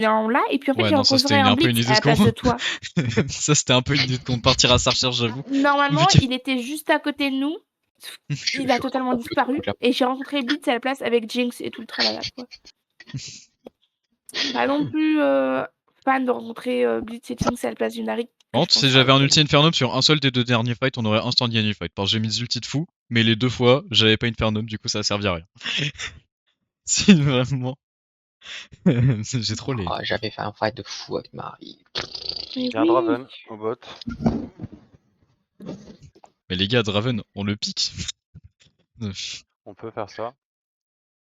là, et puis en fait, Ouais, j'ai non, ça c'était rencontré un un peu une Blitz idée à de la con. place de toi. Ça c'était un peu une idée de con de partir à sa recherche, j'avoue. Normalement, Vu que- il était juste à côté de nous. Je Il a retrouve totalement pas le disparu. truc là. Et j'ai rencontré Blitz à la place avec Jinx et tout le tralala, quoi. Pas non plus fan de rencontrer Blitz et Jinx à la place d'une Nari. Par contre, si j'avais un ulti Infernum sur un seul des 2 derniers fights, on aurait instant gagné le fight. Parce que j'ai mis des ultis de fou, mais les 2 fois, j'avais pas Infernum, du coup ça a servi à rien. Si vraiment. J'ai trop les. J'avais fait un fight de fou avec Marie. Mais Il y a un oui. Draven au bot. Mais les gars, Draven, on le pique. On peut faire ça.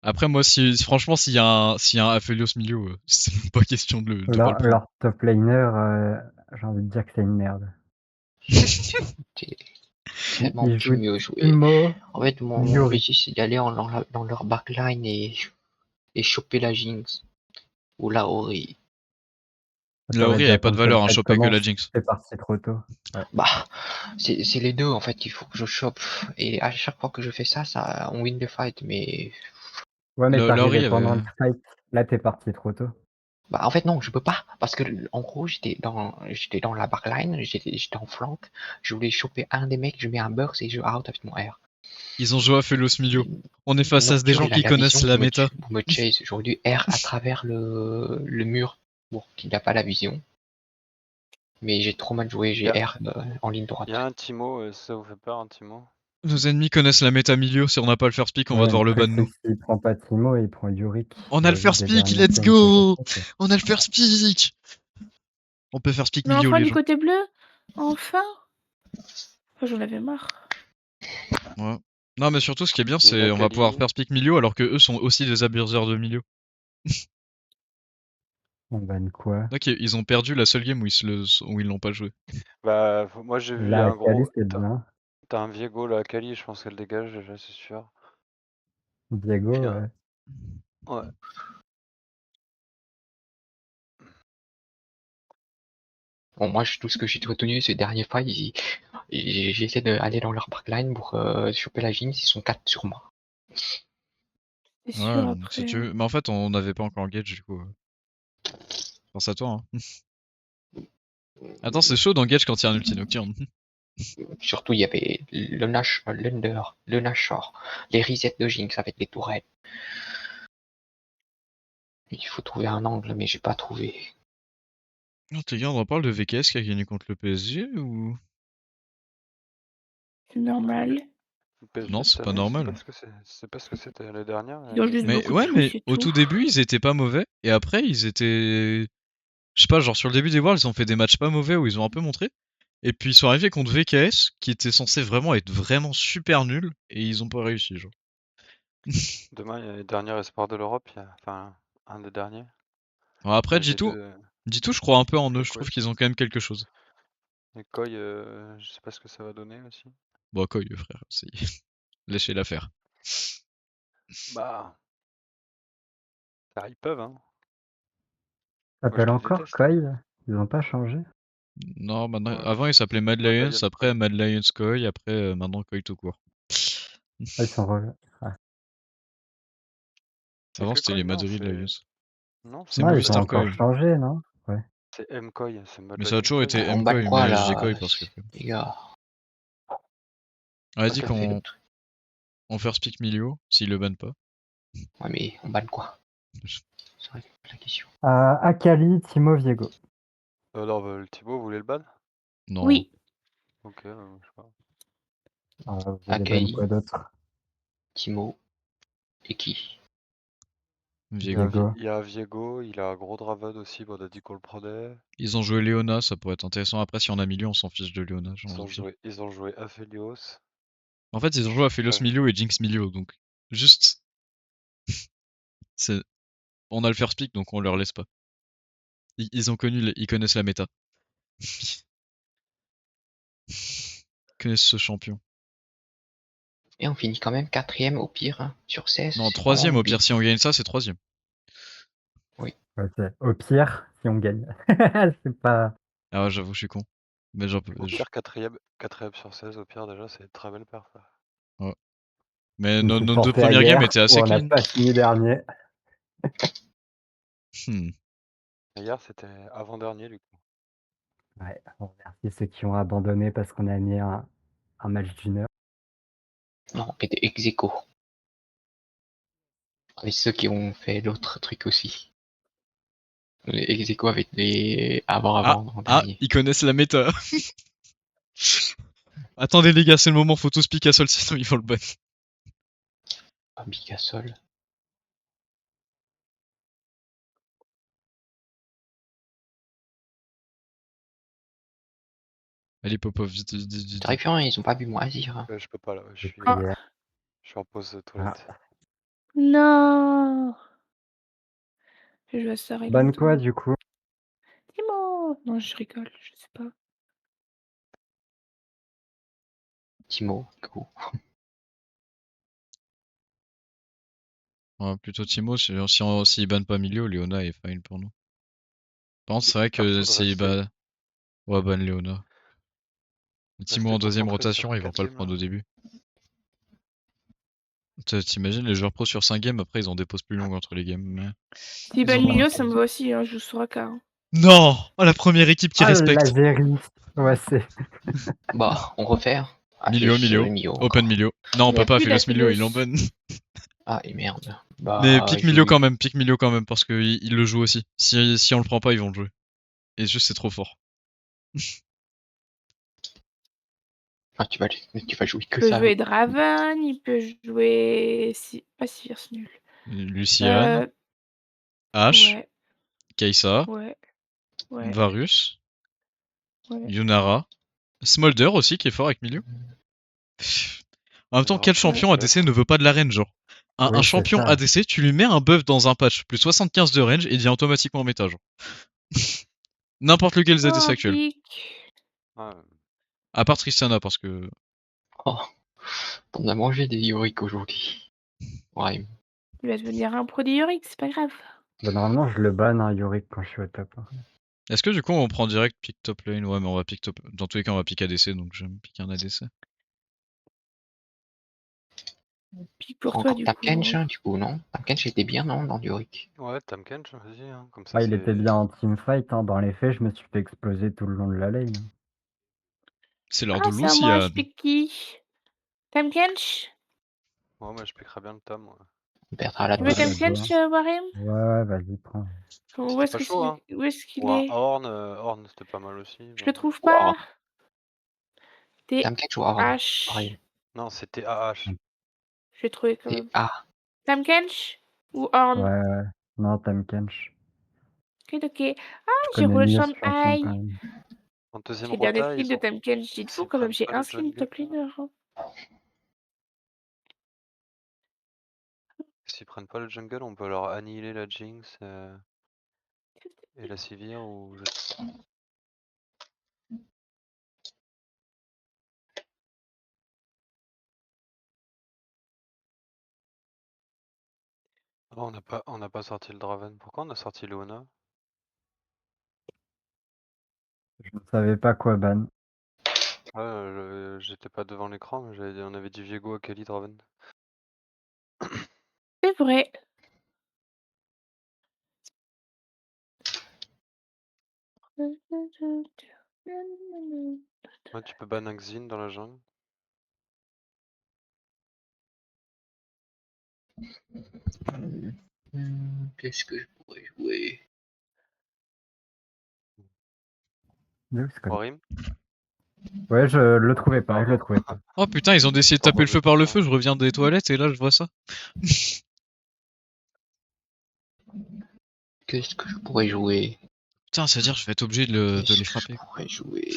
Après, moi, franchement, s'il y a un Aphelios milieu, c'est même pas question de pas le prendre. Leur top laner, j'ai envie de dire que c'est une merde. C'est tellement Ils jouent mieux joué. Timo, En fait, mon Yuri. objectif, c'est d'aller dans leur backline et choper la Jinx. Ou la Ori. La Ori avait pas de valeur, choper que la Jinx. C'est parti trop tôt. Ouais. Bah, c'est les deux en fait qu'il faut que je chope. Et à chaque fois que je fais ça, on win the fight. Mais Ouais, mais t'arrivais Ori pendant avait... le fight. Là, t'es parti trop tôt. bah en fait non, je peux pas parce que en gros j'étais dans la backline, j'étais en flank. Je voulais choper un des mecs, je mets un burst et je out avec mon R. Ils ont joué à Phelos Milio. On est face à des gens qui connaissent la méta. Pour me chase, j'aurais dû R à travers le mur pour qu'il n'a pas la vision. Mais j'ai trop mal joué, j'ai R en ligne droite. Il y a un Timo, ça vous fait peur un Timo? Nos ennemis connaissent la méta milieu, si on n'a pas le first pick, on va devoir le ban nous. S'il prend pas Timo, il prend Yorick. On a le first pick, let's go! On a le first pick! On peut first pick milieu, enfin les du gens. côté bleu. Enfin. J'en avais marre. Ouais. Non, mais surtout, ce qui est bien, c'est on va pouvoir first pick milieu, alors que eux sont aussi des abusers de milieu. On banne quoi? Ok, ils ont perdu la seule game où ils l'ont pas joué. Bah, moi j'ai vu là, un gros. T'as un Viego là, Kali, je pense qu'elle dégage déjà, c'est sûr. Diego, ouais. Ouais. Bon, moi, tout ce que j'ai retenu ces derniers fights, j'essaie d'aller dans leur backline pour choper la Jinx, ils sont 4 sur moi. C'est sûr, après. Si tu veux. Mais en fait, on n'avait pas encore Gage, du coup. Pense à toi, hein. Attends, c'est chaud dans Gage quand il y a un ulti nocturne. Surtout, il y avait le l'Under, le Nashor, les resets de Jinx avec les tourelles. Il faut trouver un angle, mais j'ai pas trouvé. Non, les gars, on en parle de VKS qui a gagné contre le PSG ou. C'est normal. Non, c'est pas normal. C'est parce que c'était l'année dernière. Mais ouais, mais au tout début, ils étaient pas mauvais. Et après, ils étaient. Je sais pas, genre sur le début des Worlds, ils ont fait des matchs pas mauvais où ils ont un peu montré. Et puis ils sont arrivés contre VKS, qui était censé vraiment être vraiment super nul, et ils ont pas réussi, genre. Demain, il y a les derniers espoirs de l'Europe, enfin, un des derniers. Alors après, G2, je crois un peu en eux, je trouve qu'ils ont quand même quelque chose. Et Koi, je sais pas ce que ça va donner aussi. Bon, Koi, frère, laissez l'affaire. Bah. Ah, ils peuvent, hein. S'appelle encore Koi? Ils ont pas changé? Non, maintenant, avant il s'appelait Mad Lions, après Mad Lions Koi, après maintenant Koi tout court. Ils sont revenus. Avant c'était les Madrid Lions. Non, c'est Movistar ils ont encore changé, non? Ouais. C'est M-Koi, c'est Mad Mais ça a toujours été M-Koi, mais je dis Koi parce que. Les gars. Vas-y qu'on first pick Milio, s'il le banne pas. Ouais, mais on banne quoi? C'est la question. Akali, Timo, Viego. Alors, le Thibaut, vous voulez le ban? Non. Oui. Ok, je sais pas. Akali, quoi d'autre? Timo, et qui? Viego. Il y a Viego, il a Gros Draven aussi, on a dit qu'on le prenait. Ils ont joué Leona, ça pourrait être intéressant. Après, si on a Milio, on s'en fiche de Leona. Ils ont joué Aphelios. En fait, ils ont joué Aphelios Milio et Jinx Milio, donc juste. On a le first pick, donc on leur laisse pas. Ils connaissent la méta. Ils connaissent ce champion. Et on finit quand même 4ème au pire, hein, sur 16. Non, 3ème au pire, si on gagne ça, c'est 3ème. Oui. Okay. Au pire, si on gagne. C'est pas... Ah ouais, j'avoue, je suis con. Mais au pire, 4ème sur 16, au pire, déjà, c'est une très belle perf. Ouais. Mais nos 2 premières games étaient assez clean. On n'a pas fini dernier. Hier, c'était avant-dernier, du coup. Ouais, on remercie ceux qui ont abandonné parce qu'on a mis un match d'une heure. Non, on était ex aequo. Et ceux qui ont fait l'autre truc aussi. Les ex aequo avec les avant dernier. Ils connaissent la méta. Attendez les gars, c'est le moment, faut tous piquer à sol, sinon ils vont le ban. Ah, Bigasol. Allez Popov, vite, vite, vite, vite. Terrifiant, ils ont pas bu mon Azir. Hein. Je peux pas là, je suis en pause toilette. Non. Je vais s'arrêter. Bonne quoi du coup? Timo. Non, je rigole, je sais pas. Timo, du coup. Ouais, plutôt Timo, s'il banne pas Milio, Leona est fine pour nous. Par contre, c'est vrai que Perso, de s'il rester- ban... Ouais, ban Leona. Timo en rester deuxième concentré sur rotation, le ils vont pas le 4ème, prendre là. au début. T'imagines les joueurs pro sur 5 games, après ils ont des pauses plus longues entre les games. Mais... Si ban milieu, ça me va aussi, hein, je joue Soraka. Hein. Non, oh, la première équipe qui respecte. L'Azeri. Ouais, c'est. Bah, on refait. Hein. Ah, Milio, c'est Milio. Milio Open encore. Milio. Non, on Il y peut a pas, plus Philos Milio, d'Aphilos. il l'embonne. Ah, et merde. Mais Bah, pique j'ai Milio eu- quand même, parce qu'il le joue aussi. Si on le prend pas, ils vont le jouer. Et juste, c'est trop fort. Ah, tu vas jouer que Il peut ça. jouer Draven, il peut jouer... Pas Sivir, c'est nul. Lucian, Ashe, Ouais, Kai'Sa, ouais, ouais, Varus, ouais. Yunara, Smolder aussi qui est fort avec Milio. En même temps, quel champion ADC ne veut pas de la range, genre un champion ADC, tu lui mets un buff dans un patch, plus 75 de range, et il devient automatiquement en méta, genre. N'importe lequel des ADC actuel. Ouais. À part Tristana, parce que... Oh, on a mangé des Yorick aujourd'hui. Ouais. Il va devenir un pro de Yorick, c'est pas grave. Bah, normalement, je le banne, hein, Yorick, quand je suis au top. Hein. Est-ce que du coup on prend direct pick top lane? Ouais, mais on va pick top. Dans tous les cas, on va pick ADC, donc je vais me piquer un ADC. Pique pour Encore toi, du coup. Tapkench, hein, du coup, non? Tapkench était bien, non, dans Yorick? Ouais, Tamkench, vas-y, hein, comme ça Ah, il était bien en teamfight, hein. Dans les faits, je me suis fait exploser tout le long de la lane. Hein. C'est l'heure Ah, de c'est à moi, Lucian. je pique qui? Tamkench? Ouais, moi je piquerai bien le Tam, ouais. On perdra la Tu veux deuxième. Tamkench, Warem? Ouais, vas-y, prends. Où est-ce pas chaud, hein. qu'il Ou un est? Horn, c'était pas mal aussi. Je le trouve Ou pas. Horn. T Tamkench ou Horn? H. Pareil. Non, c'était AH. Je l'ai trouvé quand Et même. A. Tamkench ou Horn? Ouais. Non, Tamkench. Ok. Je Ah, j'ai connais roulé mieux Sean ce champion quand High. même. En deuxième J'ai le dernier rota, skin de Tamkench. J'ai fou quand même. J'ai un skin top laner. Hein. S'ils prennent pas le jungle, on peut leur annihiler la Jinx et la Sivir ou je sais pas. Oh, on n'a pas sorti le Draven. Pourquoi on a sorti Leona? Je ne savais pas quoi ban. Ouais, j'étais pas devant l'écran, mais on avait dit Viego, Akali, Draven. C'est vrai. Ouais, tu peux ban un Xin dans la jungle. Qu'est-ce que je pourrais jouer? Warim? Ouais, je le trouvais pas, je le trouvais pas. Oh putain, ils ont décidé de taper le feu par le feu, je reviens des toilettes et là je vois ça. Qu'est-ce que je pourrais jouer? Putain, c'est-à-dire je vais être obligé de les frapper. Je pourrais jouer.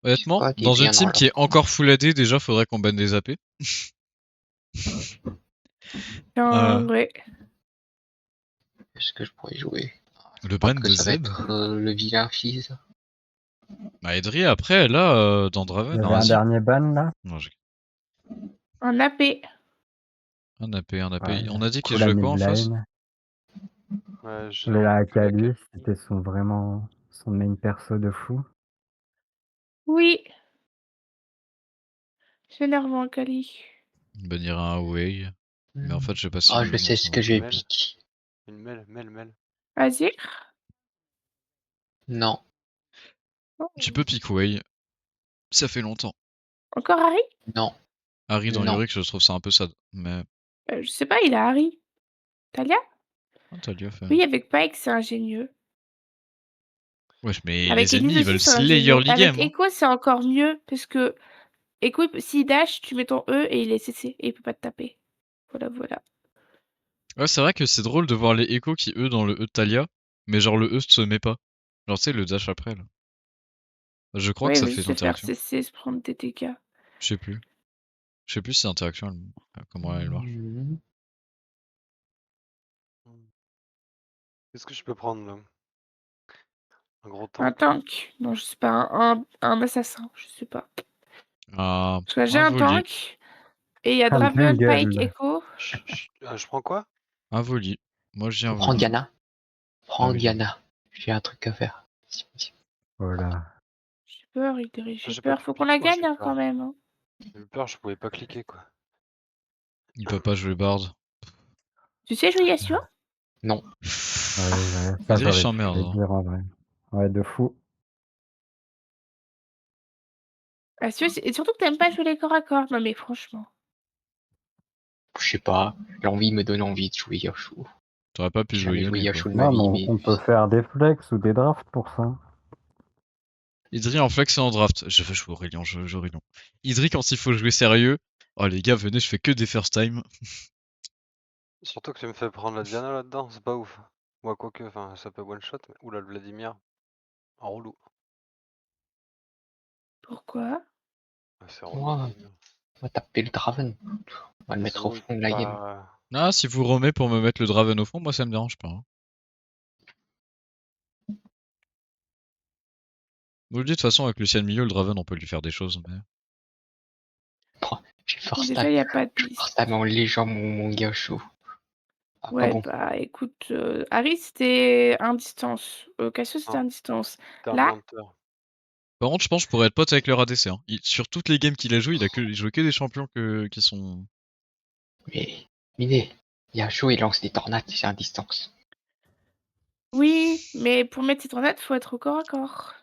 Honnêtement, pas, dans une team qui est encore full AD, déjà faudrait qu'on banne des AP. Non, ouais. Qu'est-ce que je pourrais jouer? Le ban de ça va Z. être le vilain fils. Bah Edri après, là, dans Draven, Il y avait un dernier ban là. Non, Un AP. un AP. Ouais, On a dit qu'il cool, la jouait quoi en mid face? lane. Ouais, La Akali, c'était son main perso de fou. Oui. C'est énervant, Kali. Bannir un Away. Mais en fait, je sais pas si. Ah, je sais ce que j'ai piqué. Une mêle. Azir? Non. Tu peux pick Wei. Ça fait longtemps. Encore Harry? Non. Harry dans Non. Yorick, je trouve ça un peu sad. Mais. Je sais pas, il a Harry. Talia? Ah, Talia fait. Oui, avec Pike, c'est ingénieux. Wesh, mais Avec les ennemis, Elise ils veulent aussi, c'est slay ingénieux. early Avec game. Hein. Echo, c'est encore mieux, parce que Echo, s'il dash, tu mets ton E et il est CC, et il peut pas te taper. Voilà, voilà. Ouais, c'est vrai que c'est drôle de voir les Echo qui, eux, dans le E de Talia, mais genre le E se met pas. Genre, tu sais, le dash après, là. Je crois Ouais, que il ça veut fait juste se faire l'interaction. CC, se prendre des dégâts. Je sais plus. Je sais plus si l'interaction, comment elle marche. Qu'est-ce que je peux prendre là? Un gros Un tank? tank? Non, je sais pas, un assassin, je sais pas. Ah, Parce que j'ai un un volley. tank, et il y a Un Draven, Pike, jungle. Echo. Je prends quoi? Un volley. Moi, j'ai un Prends volley. Diana. Prends Ah oui, Diana. J'ai un truc à faire. Voilà. J'ai peur, Idri, j'ai J'ai pas peur. pu Faut qu'on la oh, j'ai gagne hein, peur. quand même. Hein. J'ai eu peur, je pouvais pas cliquer quoi. Il peut pas jouer Bard. Tu sais jouer Yasuo? Non. Ouais, ça Idriss j'aurais pu s'emmerde. le Hein. dire en vrai. Ouais, de fou. Yasuo, et surtout que t'aimes pas jouer les corps à corps. Non mais franchement. Je sais pas. L'envie me donne envie de jouer Yasuo. T'aurais pas pu J'ai jouer jamais joué Yone, quoi. Yasuo de ma Non, vie, mais on mais peut faire des flex ou des drafts pour ça. Idri en flex et en draft. Je veux jouer Aurélien, je joue Aurélien. Idri quand il faut jouer sérieux. Oh les gars, venez, je fais que des first time. Surtout que tu me fais prendre la Diana là-dedans, c'est pas ouf. Moi, quoique, enfin, ça peut one shot, mais oula, le Vladimir, en relou. Pourquoi? C'est relou. moi, on va taper le Draven. On va le mettre au fond de la game. Ah, si vous remet pour me mettre le Draven au fond, moi ça me dérange pas. Hein. Vous le dites de toute façon, avec Lucien Milieu, le Draven, on peut lui faire des choses. Mais... J'ai Bon, first déjà, time. il n'y a pas de Je liste. first time en léger mon Yasuo. Ah, Ouais, pas bon. bah écoute, Harry c'était un distance. Cassio c'était Non. un distance. T'es un Là, menteur. Par contre, je pense que je pourrais être pote avec leur ADC. Hein. Sur toutes les games qu'il a joué, il joué que des champions qui sont. Mais, Miné, Yasuo il lance des tornades, c'est à distance. oui, mais pour mettre ses tornades, faut être au corps à corps.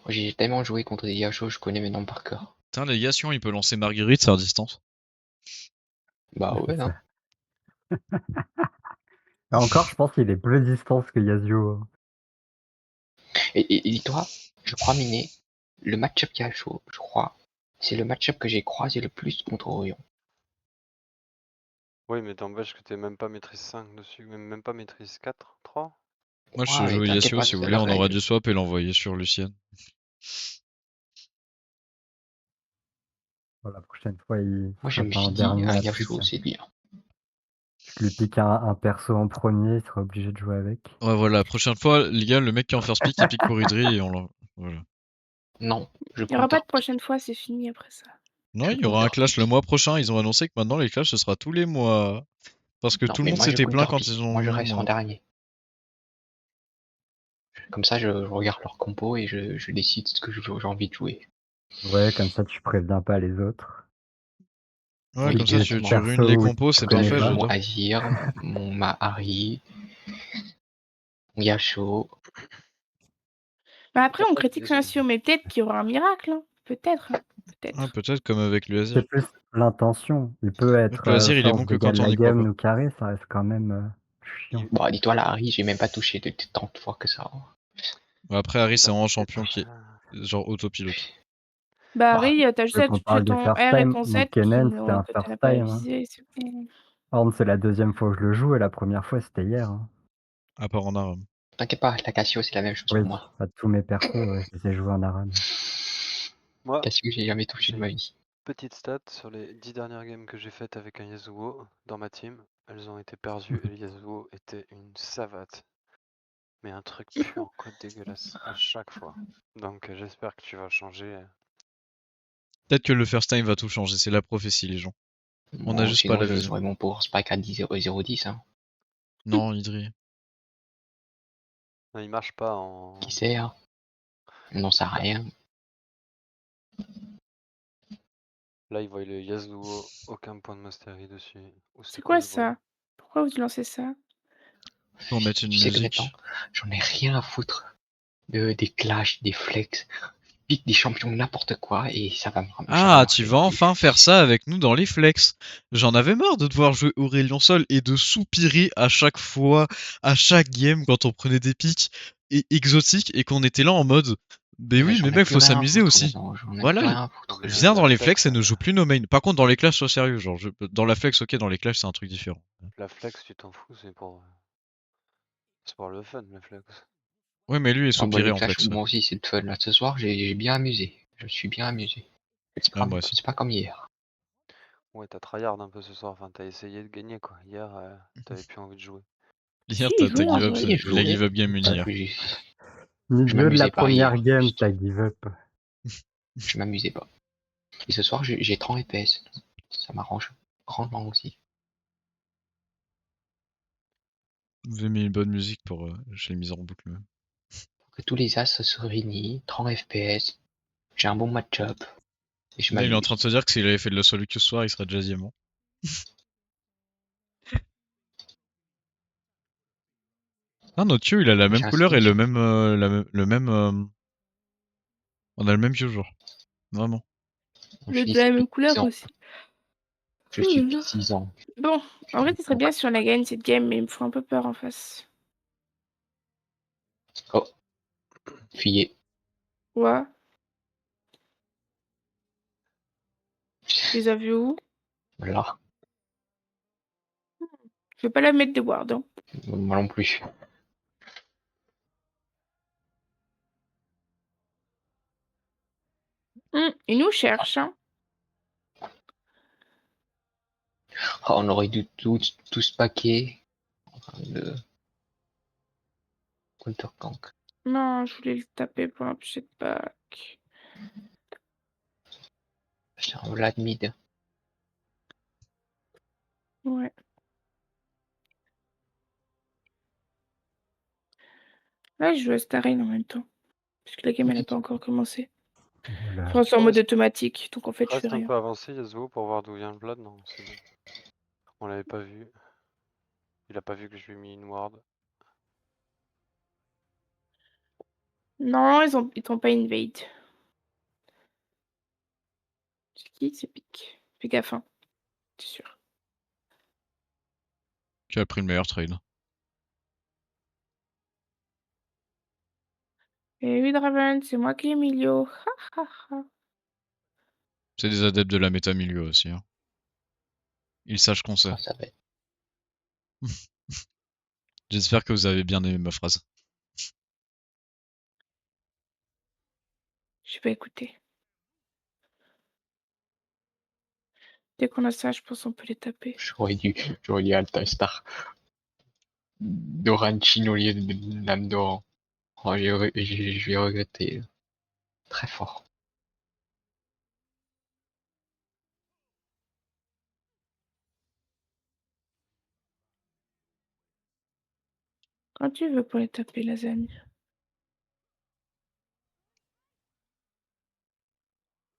J'ai tellement joué contre des Yasuo, je connais mes noms par cœur. Putain, les gars, si il peut lancer Marguerite, c'est à distance. Bah ouais, non. Et encore, je pense qu'il est plus distance que Yasuo. Et dis-toi, je crois, Miné, le match-up Yasuo, je crois, c'est le match-up que j'ai croisé le plus contre Orion. Oui, mais t'empêches que t'es même pas maîtrise 5 dessus, même pas maîtrise 4, 3. Moi, je Ouais, joue t'inquiète Yasuo, pas, si vous c'est voulez, la on aura règle. du swap et l'envoyer sur Lucienne. Pour la prochaine fois, il Moi, je sera me pas suis en dit, dernier un à Yasuo, pick. c'est bien. Tu lui piques un perso en premier, il sera obligé de jouer avec. Ouais, voilà, la prochaine fois, les gars, le mec qui est en first pick, il pique pour Idri et on l'envoie. Voilà. Non, je Il n'y aura pas de counter. prochaine fois, c'est fini après ça. Non, Je il y aura un counter clash pick. le mois prochain. Ils ont annoncé que maintenant, les clashs, ce sera tous les mois. Parce que Non, tout le mais monde moi, je s'était plaint counter quand pick. ils ont Moi, je mis un reste en mois. dernier. Comme ça, je regarde leur compo et je décide ce que j'ai envie de jouer. Ouais, comme ça, tu préviens pas les autres. Ouais, Oui, comme ça, Des tu exactement. ruines les persos où compos, tu c'est Comme ça, je connais parfait, joue pas. mon j'adore. Azir, mon Mahari, mon Yasuo. Bah après, on critique son Yasuo, mais peut-être qu'il y aura un miracle. Hein. Peut-être. Hein. Ouais, Peut-être. peut-être comme avec le Azir. C'est plus l'intention. Il peut Donc être le Azir, il est force bon que dégâts de quand on la n'y croit game, pas. nous carré, ça reste quand même chiant. Bon, dis-toi, la Harry, j'ai même pas touché de tant de fois que ça. Ouais, après, Harry, c'est Non, vraiment un c'est champion qui est genre autopilote. Bah Bah, Harry, t'as juste Vu à qu'on tuer parle des ton first R et time, ton mon Z qui Kennen, c'était un que tu first n'as pas time. Hein. visé. C'est tout. Par contre, c'est la deuxième fois que je le joue et la première fois, c'était hier. Hein. À part en Aram. t'inquiète pas, la Cassio, c'est la même chose Oui, pour moi. pas tous mes persos, ouais, je les ai joués en Aram. Moi, Cassio, j'ai jamais touché j'ai de ma vie. petite stat sur les 10 dernières games que j'ai faites avec un Yasuo dans ma team. Elles ont été perdues et le Yasuo était une savate. Mais un truc puant, quoi, dégueulasse, à chaque fois. Donc j'espère que tu vas changer. Peut-être que le first time va tout changer, c'est la prophétie, les gens. On a Bon, juste pas sinon, la je vision. jouerai mon Power Spike à 0-10. Hein. Non, Idri. Non, il marche pas en... Qui sait, hein. On n'en sait rien. Là, il voit le Yasuo, aucun point de mastery dessus. C'est quoi ça? Pourquoi vous lancez ça? Pour mettre Tu une sais que maintenant, musique. j'en ai rien à foutre des clashs, des flex, pique des champions n'importe quoi et ça va Ah, marcher tu les vas couilles. enfin faire ça avec nous dans les flex. J'en avais marre de devoir jouer Aurélien Sol et de soupirer à chaque fois, à chaque game quand on prenait des pics et exotiques et qu'on était là en mode mais oui, mais J'en ai mec, plus faut rien à s'amuser foutre aussi. maintenant, j'en ai Voilà, plus rien à Non, foutre. mais viens dans la les flex flex, et ne joue plus nos mains. Par contre, dans les clashs, sois sérieux. Genre, dans la flex, ok, dans les clashs, c'est un truc différent. la flex, tu t'en fous, c'est pour le fun, la flex. Ouais, mais lui est Ah bah soupiré les en clashs, flex. moi aussi c'est de fun. Là ce soir j'ai bien amusé. Je suis bien amusé. Ouais, moi aussi. C'est pas comme hier. Ouais, t'as tryhard un peu ce soir, enfin t'as essayé de gagner quoi. Hier, t'avais plus envie de jouer. Hier, Si, t'as joue en give up, vrai. Oui, il a give joué. up game une hier. Je Milieu de la m'amusais pas première hier. game, t'as give up. Je m'amusais pas. Et ce soir j'ai 30 FPS. Ça m'arrange grandement aussi. Vous avez mis une bonne musique pour. Je l'ai mise en boucle même. Que tous les as se réunissent, 30 FPS. J'ai un bon match-up. Et je Là, il est en m'amuse. train de se dire que s'il avait fait de la solo que ce soir, il serait déjà diamant. Ah, notre queue, il a la même J'ai un couleur skin et le sur. même. Le même on a le même vieux genre. Vraiment. Je Vous êtes suis de la depuis même 6 couleur ans. aussi. Je Oh suis là depuis là. 6 ans. Bon, en vrai, ce serait bien si on la gagne cette game, mais il me faut un peu peur en face. Oh, fillet. Ouais. Tu les as vus où? Là. Je vais pas la mettre des wards. Hein. Moi non plus. Ils nous cherchent. Hein. Oh, on aurait dû tous paquer de counter-gank. Non, je voulais le taper pour l'empêcher de back. J'ai un Vlad mid. Ouais. Là, je joue à Starine en même temps. Parce que la game, elle n'a pas encore commencé. Voilà. Enfin, c'est en mode automatique, donc en fait, je fais Reste un rien. peu avancé, Yasuo, pour voir d'où vient le Vlad, non, c'est bon. On l'avait pas vu. Il a pas vu que je lui ai mis une ward. Non, ils t'ont pas invade. C'est qui? C'est Pic. Fais gaffe, hein. C'est sûr. Qui a pris le meilleur trade. Et oui, Draven, c'est moi qui ai Emilio. Ha ha ha. C'est des adeptes de la méta milieu aussi. Hein. Ils sachent qu'on sait. Ah, ça va être. J'espère que vous avez bien aimé ma phrase. Je vais pas écouter. Dès qu'on a ça, je pense qu'on peut les taper. J'aurais dû Altastar. Doran au lieu de Dame Doran. Oh, je vais regretter. Très fort. Quand tu veux pour les taper, lasagne.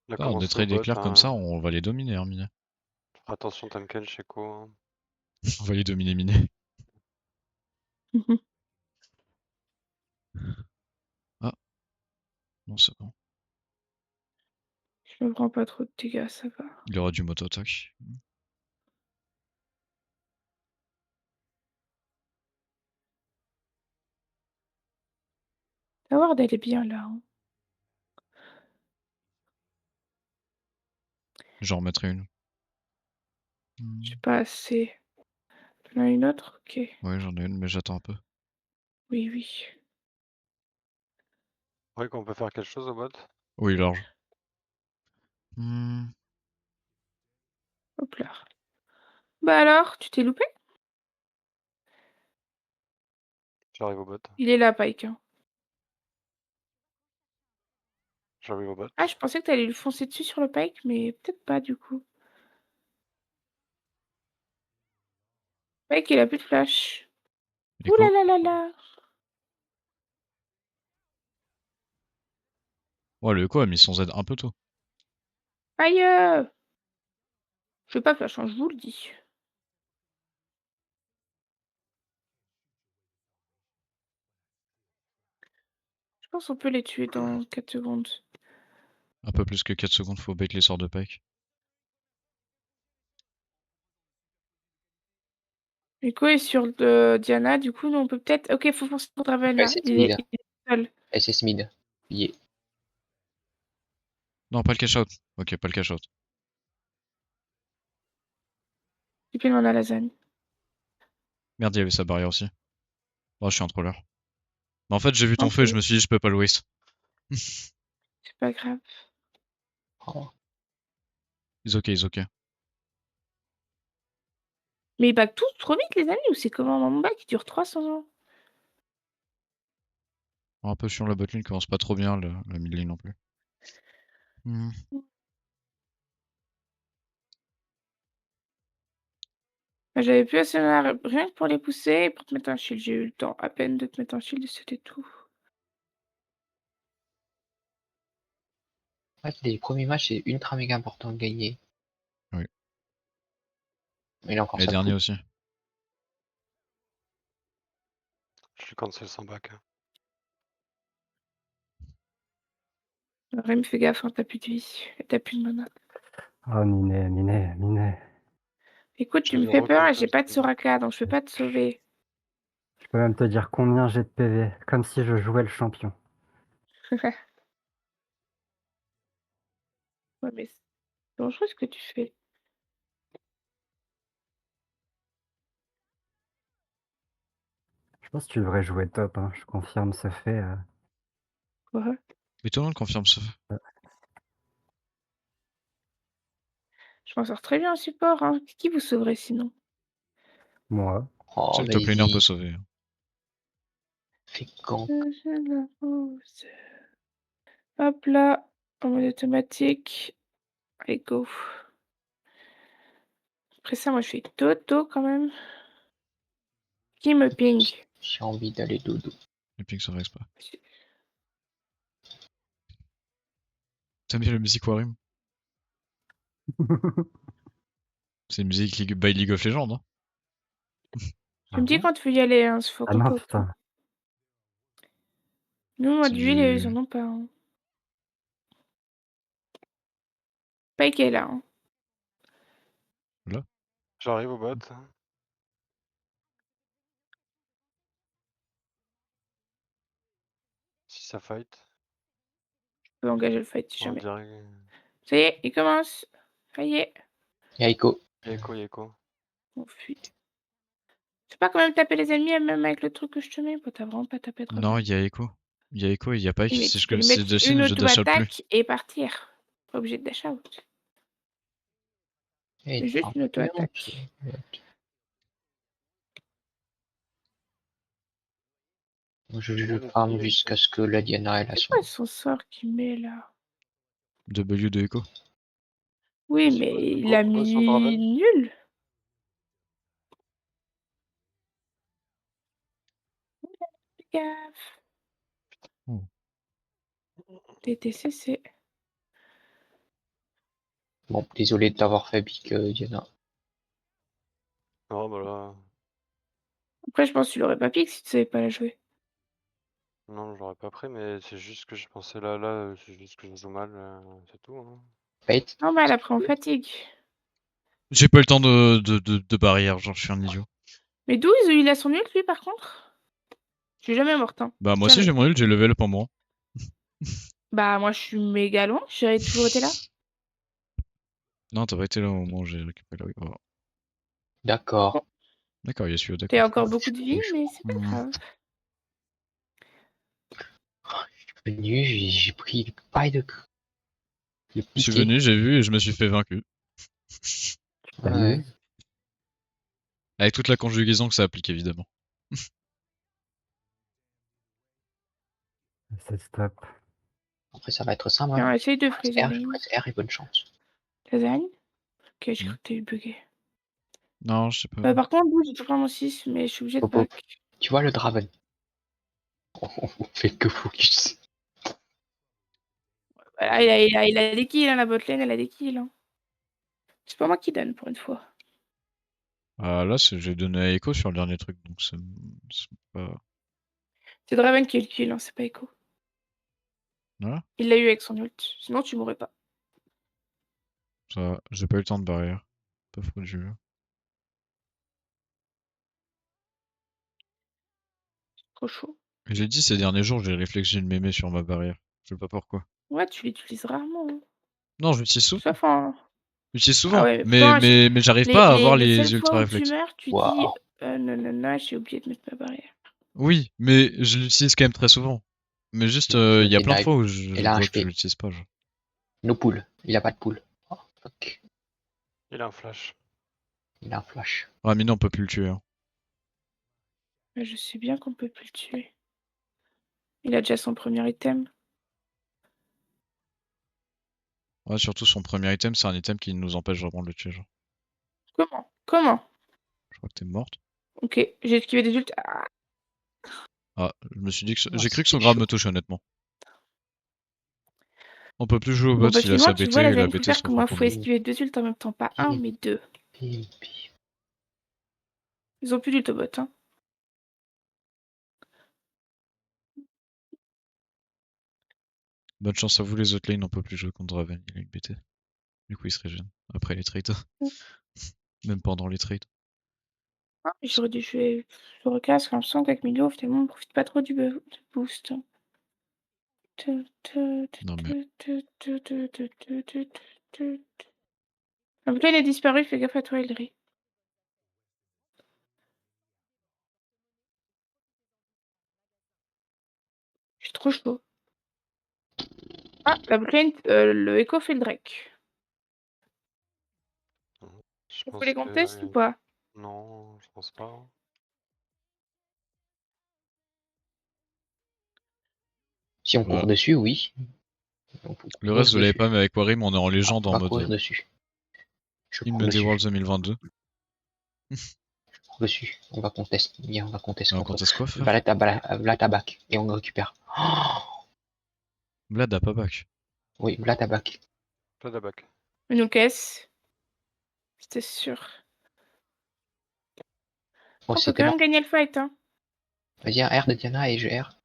Il a Ah, on commencé est au trade bot, éclair comme ça, hein. on va les dominer, hein, Minet. Attention Tanken chez Ko. Hein. On va les dominer, Minet. Ah, non, c'est bon. Je me prends pas trop de dégâts, ça va. Il aura du moto-attaque. La ward, elle est bien là. Hein. J'en remettrai une. J'ai pas assez. T'en as une autre? Ok. Ouais, j'en ai une, mais j'attends un peu. Oui, oui. Ouais, qu'on peut faire quelque chose au bot. Oui, large. Hop là. Bah alors, tu t'es loupé? J'arrive au bot. Il est là, Pike. Hein. J'arrive au bot. Ah, je pensais que t'allais lui foncer dessus sur le Pike, mais peut-être pas du coup. Pike, il a plus de flash. Ouh là là là là. Ouais, le Echo a mis son Z un peu tôt. Aïe. Je vais pas flash, hein, je vous le dis. Je pense qu'on peut les tuer dans 4 secondes. Un peu plus que 4 secondes, faut bait les sorts de Pike. Echo est sur Diana, du coup, nous, on peut peut-être... Ok, faut foncer pour Draven, là. SS Il mid. est seul. SS mid. Yeah. Non, pas le cash out. Ok, pas le cash out. Tu peux demander à lasagne. Merde, il y avait sa barrière aussi. Oh, je suis un troller. Mais en fait, j'ai vu ton Ok. feu et je me suis dit, je peux pas le waste. C'est pas grave. Oh. Ils ok, ils ok. Mais ils back tous trop vite, les amis, ou c'est comment mon back qui dure 300 ans? Un peu sur la botlane, commence pas trop bien, la mid lane non plus. J'avais plus assez de rien que pour les pousser et pour te mettre un shield. J'ai eu le temps à peine de te mettre un shield et c'était tout. En fait, les premiers matchs, c'est ultra méga important de gagner. Oui. Mais il a encore Les ça. derniers aussi. Je suis cancel sans back. Rim, fais gaffe, hein, t'as plus de vie. Et t'as plus de mana. Oh, Minet. Écoute, Je tu me vais fais peur et j'ai recontest. pas de Soraka, donc je peux pas te sauver. Je peux même te dire combien j'ai de PV, comme si je jouais le champion. Ouais, mais c'est dangereux ce que tu fais. Je pense que tu devrais jouer top, hein. Je confirme ce fait. Quoi? Mais tout le monde confirme ça. Je m'en sors très bien en support, hein. Qui vous sauverait sinon? Moi. Oh, Seul top laner peut vas-y. sauver. Fais quand. Hop là, en mode automatique. Allez, go. Après ça, moi je fais Toto quand même. Qui me ping? J'ai envie d'aller dodo. Les pings ça reste pas. T'aimes bien la musique Warim? C'est une musique by League of Legends, hein. Tu me dis quand tu veux y aller, hein, faut Ah qu'on non, peut. putain. Nous, moi, C'est d'huile, ils du... en ont pas. Hein. Pike est là. Hein. Là. J'arrive au bot. Si ça fight. Je peux engager le fight si On jamais. dirait. Ça y est, il commence. Ça y est. Y'a Echo. Yeko. On fuit. Tu peux pas quand même taper les ennemis, même avec le truc que je te mets. T'as vraiment pas tapé trop. Non, il y a Echo. Il y a Echo et il y a Pike. Oui, mais C'est tu ce peux que lui c'est mettre Dustin, une je dash out plus. auto-attaque et partir. Pas obligé de dash out. Et C'est juste une auto-attaque. Je farm jusqu'à ce que la Diana elle a C'est son. quoi son sort qu'il met là? W de Echo. Oui, Vas-y, mais vas-y, il go, a go sur mis Draven. nul. Fais gaffe. Oh. TTCC. Bon, désolé de t'avoir fait pique, Diana. Non, bah là. Après, je pense que tu l'aurais pas piqué si tu savais pas la jouer. Non, j'aurais pas pris, mais c'est juste que je pensais là, c'est juste que je joue mal, c'est tout. Hein. Fate. Normal, après on fatigue. J'ai pas eu le temps de barrière, genre je suis un idiot. Mais d'où il a son ult lui par contre? Je suis jamais morte. Hein. Bah moi Jamais. aussi j'ai mon ult, j'ai level up en moi. Bah moi je suis méga loin, j'aurais toujours été là. Non, t'as pas été là au moment où j'ai récupéré la... Oh. D'accord. Bon. D'accord, il y a celui-là, T'as d'accord. encore beaucoup de vie, mais c'est pas grave. Je suis venu, j'ai pris le paille de. Le Je suis piqué. venu, j'ai vu et je me suis fait vaincu. Ouais. Avec toute la conjugaison que ça applique évidemment. C'est stop. Après, ça va être simple. Tiens, Hein. essaye de Je freeze presse R et bonne chance. Lasagne? Ok, j'ai cru que t'as eu bugué. Non, je sais pas. Par contre, j'ai toujours mon 6, mais je suis obligée de Popo. back. Tu vois le Draven. On fait que focus. Voilà, il a des kills, hein, la botlane, elle a des kills. Hein. C'est pas moi qui donne pour une fois. Ah là, j'ai donné à Echo sur le dernier truc, donc c'est pas... C'est Draven qui a le kill, hein, c'est pas Echo. Voilà. Il l'a eu avec son ult. Sinon, tu mourrais pas. Ça va, j'ai pas eu le temps de barrière. Pas frauduleux. Trop chaud. J'ai dit ces derniers jours, j'ai réfléchi de m'aimer sur ma barrière. Je sais pas pourquoi. Ouais, tu l'utilises rarement. Hein. Non, je l'utilise souvent. Sauf en. J'utilise Ah souvent. ouais, mais Mais, pourtant, mais j'arrive pas à avoir les les seules ultra fois où tu réflexes. meurs, tu dis Waouh. non, j'ai oublié de mettre ma barrière. Oui, mais je l'utilise quand même très souvent. Mais juste, Je me il y a fais plein de dive. fois où je Il a un vois que je HP. l'utilise pas. Genre. No pool. Il a pas de pool. Oh, fuck. Il a un flash. Il a un flash. Ah, mais non, on peut plus le tuer. Hein. Mais je sais bien qu'on peut plus le tuer. Il a déjà son premier item. Ouais, surtout son premier item, c'est un item qui nous empêche vraiment de le tuer. Genre. Comment Je crois que t'es morte. Ok, j'ai esquivé des ults. Ah, Ah, je me suis dit que Oh, j'ai cru que son c'était grab chaud. me touche honnêtement. On peut plus jouer au bot, Bon, bah il a finalement, sa tu BT vois, la et la Zenith BT faire se que reprend moi, contre faut nous. esquiver 2 ults en même temps. Pas un, mais 2. Pim, pim. Ils ont plus d'ult au bot, hein. Bonne chance à vous les autres lanes, on peut plus jouer contre Draven, il a une BT. Du coup il se régène. Après les trades. Même pendant les trades. Ah, j'aurais dû jouer sur le casque, j'ai l'impression qu'avec Milo, finalement, on profite pas trop du boost. Non mais La bouteille est disparue, fais gaffe à toi, Elri. Je suis trop chaud. Ah, la bouteille, le Echo fait le Drake. Je On pense fait les que... grands tests ou pas? Non, je pense pas. Si on court voilà. dessus, oui. On peut Le courir reste vous l'avez dessus. pas, mais avec Warim on est en Ah, légende on en va courir mode dessus. Je Hymne cours des dessus. Worlds 2022. Je cours dessus. On va contester. Viens, on va contester Alors contre quand est-ce quoi frère? Vlatabac. Et on récupère. Oh Vlad a pas back. oui, Vlatabac. Pas d'abac. Une nous caisse. C'était sûr. Bon, On peut c'était quand bon. même gagner le fight, hein. Vas-y, un R de Diana et je R.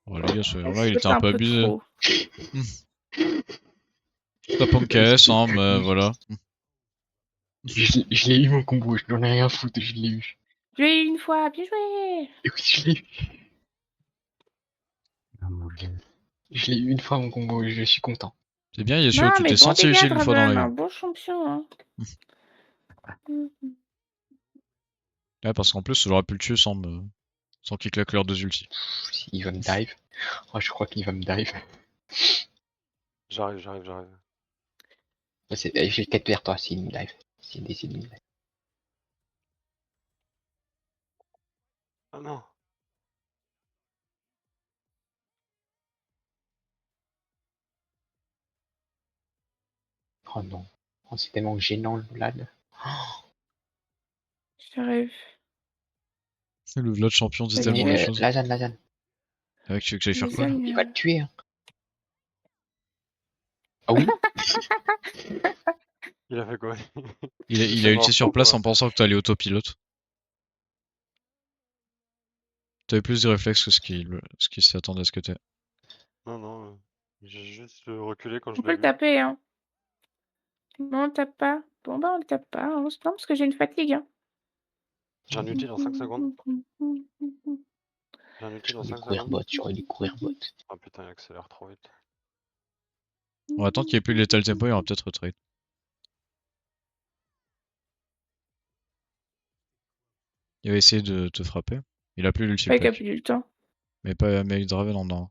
Oh les gars, là il était C'était un un peu peu abusé. trop. T'as pas KS hein, mais voilà. Je l'ai eu mon combo, je n'en ai rien à foutre, je l'ai eu. Je l'ai eu une fois, bien joué. Et oui, je l'ai eu. Ah, mon Dieu. Je l'ai eu une fois mon combo, je suis content. C'est bien Yeshua, Non, tu mais t'es bon senti dégâts, utile une fois dans la Draven, un game. bon champion, hein. Ouais, parce qu'en plus j'aurais pu le tuer sans qu'il claque leurs deux ultis. Il va me dive. Oh, je crois qu'il va me dive. J'arrive. J'ai 4 vers toi s'il me dive. S'il décide de me dive. Ah non. Oh non. Oh, c'est tellement gênant le Vlad. J'arrive. C'est le Vlad champion dit Ok. tellement les choses. Lazan. Ouais, tu veux que j'aille faire quoi là? Il va te tuer. Hein. Ah oui. Il a fait quoi? Il a ulti sur place en pensant que t'allais autopilote. T'avais plus de réflexes que ce qui s'attendait à ce que t'aies. Non, j'ai juste reculé quand je On peut l'ai le vu. taper, hein. Non, on le tape pas. Bon, bah, on le tape pas. Non, parce que j'ai une fatigue, hein. J'ai un ulti dans 5 secondes. J'ai un ulti dans 5 secondes. J'aurais dû courir bot. Oh putain, il accélère trop vite. On va attendre qu'il n'y ait plus de lethal tempo et on va peut-être retrade. Il va essayer de te frapper. Il a plus l'ulti Pas qu'il a pack. plus du temps. Mais pas avec Draven en dedans.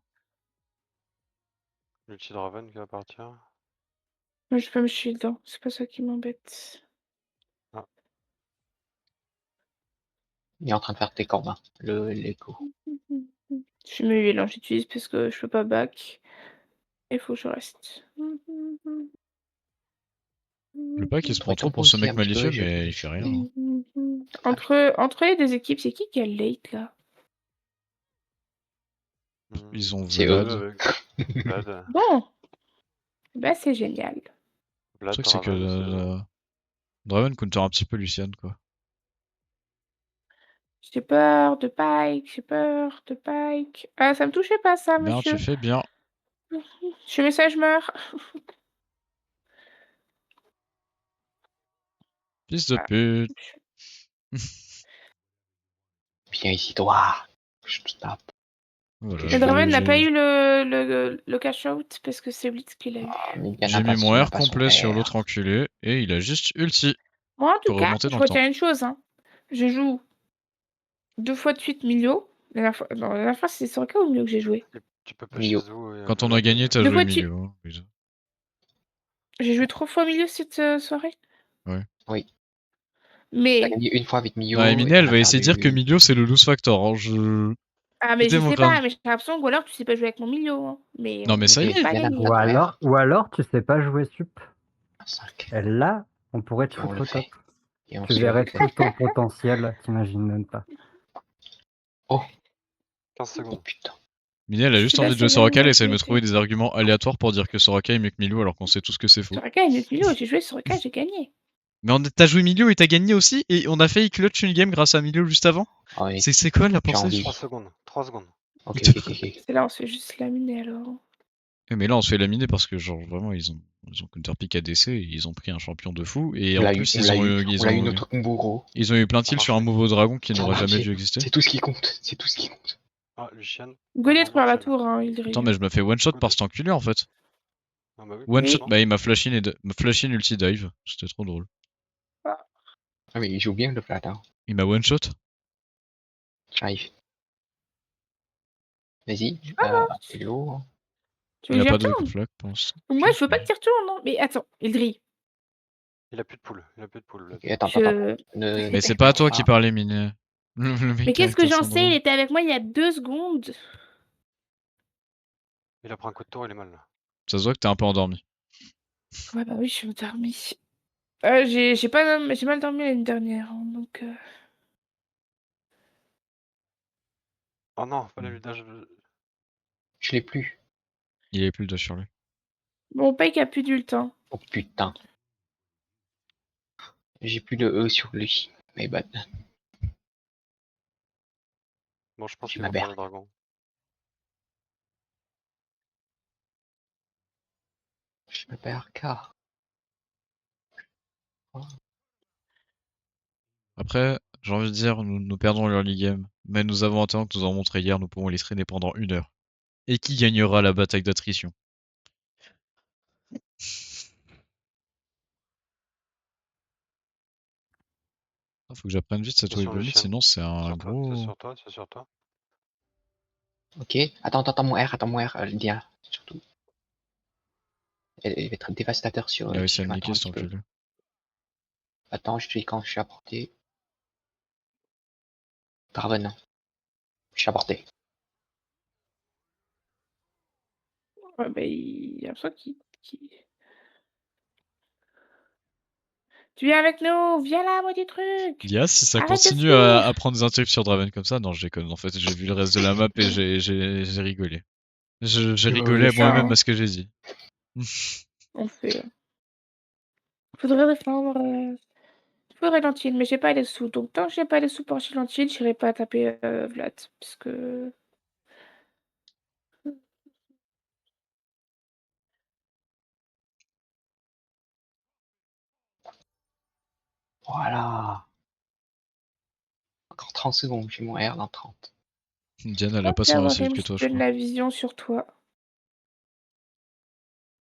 L'ulti de Raven qui va partir. Moi, je peux me shield, hein. C'est pas ça qui m'embête. Ah. Il est en train de faire tes corbins. L'écho. Je me huile, hein. J'utilise parce que je peux pas back. Il faut que je reste. Le pack il se prend Ouais, trop ton pour ce aussi, mec un petit peu, malicieux, je- mais il fait rien. Hein. Entre les deux équipes, c'est qui a le late là? Ils ont C'est Vlad. Avec Vlad. Bon, bah c'est génial. Le Vlad, truc c'est que Draven, Draven counter un petit peu Lucian quoi. J'ai peur de Pike, j'ai peur de Pike. Ah, ça me touchait pas ça, Bien, tu monsieur. fais bien. Je fais ça, je meurs. Fils de Ah. pute. Viens ici, toi. Je te tape. Voilà, Le Draven n'a pas eu le cash out parce que c'est Blitz qui l'a eu. J'ai mis mon R complet sur l'autre enculé et il a juste ulti. Moi, en tout Pour cas, remonter je dans le temps. retiens une chose. Hein. Je joue 2 fois de suite Milio. La dernière fois c'est Soraka ou Milio que j'ai joué? Tu peux Mio. pêcher Zou et Quand on a gagné, t'as Deux joué fois tu- milieu. Hein, Louise. J'ai joué 3 fois Milio cette soirée. Ouais. Oui. T'as Mais. gagné une fois avec Mio. Non, et Eminem, t'en elle as va essayer de dire perdu que Milio c'est le loose factor. Hein. Ah, mais C'était je mon sais crâne. pas, mais j'ai l'impression que ou alors tu sais pas jouer avec mon Milio. Hein. Mais Non, mais ça y est. pas Viens gagné. à Ou alors tu sais pas jouer sup. 5. Et là, on pourrait Et on être le au top. fait. Et on Tu se verrais le fait. tout ton potentiel, t'imagines même pas. Oh. 15 Oh secondes. putain. Minet, elle a Je juste suis la envie de jouer seule Soraka, elle à essaie de me jouer. trouver des arguments aléatoires pour dire que Soraka est mieux que Milio alors qu'on sait tous que c'est faux. Soraka est mieux que Milio. J'ai joué Soraka, j'ai gagné. Mais t'as joué Milio et t'as gagné aussi et on a failli clutch une game grâce à Milio juste avant. Oh, oui. C'est quoi la J'ai pensée envie. 3 secondes. 3 secondes. Ok. C'est là, on se fait juste laminer alors. Mais là on se fait laminer parce que genre vraiment ils ont counterpick ADC et ils ont pris un champion de fou et On en l'a plus eu, on l'a eu eu notre Mburo. plein de kills sur un nouveau dragon qui n'aurait jamais dû exister. C'est tout ce qui compte. C'est tout ce qui compte. Ah, Lucian. Goliath par la tour, hein, il dirait. Attends, mais je me fais one shot par cet enculé en fait. Ah bah oui, One shot, complètement. bah il m'a flash in ulti dive, c'était trop drôle. Ah mais il joue bien le plat. Hein. Il m'a one shot. J'arrive. Vas-y. Hello. Tu Il veux a que j'y pas de retourne flag pour l'instant. Moi, je veux pas que tu retournes, non. Mais attends, Ildri. Il a plus de poule. Il a plus de poule. Ok, attends. Mais c'est pas à toi qui parlais, Minet. Mais qu'est-ce que j'en sais? Il était avec moi il y a 2 secondes. Il a pris un coup de tour, il est mal là. Ça se voit que t'es un peu endormi. Ouais, bah oui, je suis endormie. J'ai mal dormi l'année dernière, hein, donc. Oh non, fallait lui dash. Je l'ai plus. Il avait plus le dash sur lui. Bon, Pike a plus d'ult, hein. Oh putain. J'ai plus le E sur lui. Mais bad. Bon, je pense J'ai qu'il ma va prendre bergue. le dragon. Je me perds car. Après, j'ai envie de dire, nous perdons l'early game, mais nous avons un talent que nous avons montré hier, nous pouvons les traîner pendant 1 heure. Et qui gagnera la bataille d'attrition? Faut que j'apprenne vite cette C'est sur wave limit, Lucian. sinon c'est un Sur toi, gros... c'est sur toi, c'est sur toi. Ok. Attends mon R, Lydia. Surtout. Elle va être dévastateur sur. Il a réussi à si me je niquer m'attends un cet petit peu. enculé. Attends, je te dis quand je suis à portée. Draven, non. Je suis à portée. Ouais, bah, il y a un truc qui. Tu viens avec nous, viens là, moi du truc. Lia, si ça Arrête de continue fuir. à prendre des interrupts sur Draven comme ça, non, je déconne. En fait, j'ai vu le reste de la map et j'ai rigolé. J'ai rigolé C'est ça, moi-même hein. à ce que j'ai dit. On fait. Faudrait défendre. Faudrait Lentille, mais j'ai pas les sous. Donc tant que j'ai pas les sous pour acheter Lentille, j'irai pas taper Vlad. Parce que. Voilà. Encore 30 secondes, j'ai mon R dans 30. Diane, elle a pas son D'avoir réussite que toi, je donne crois. la vision sur toi.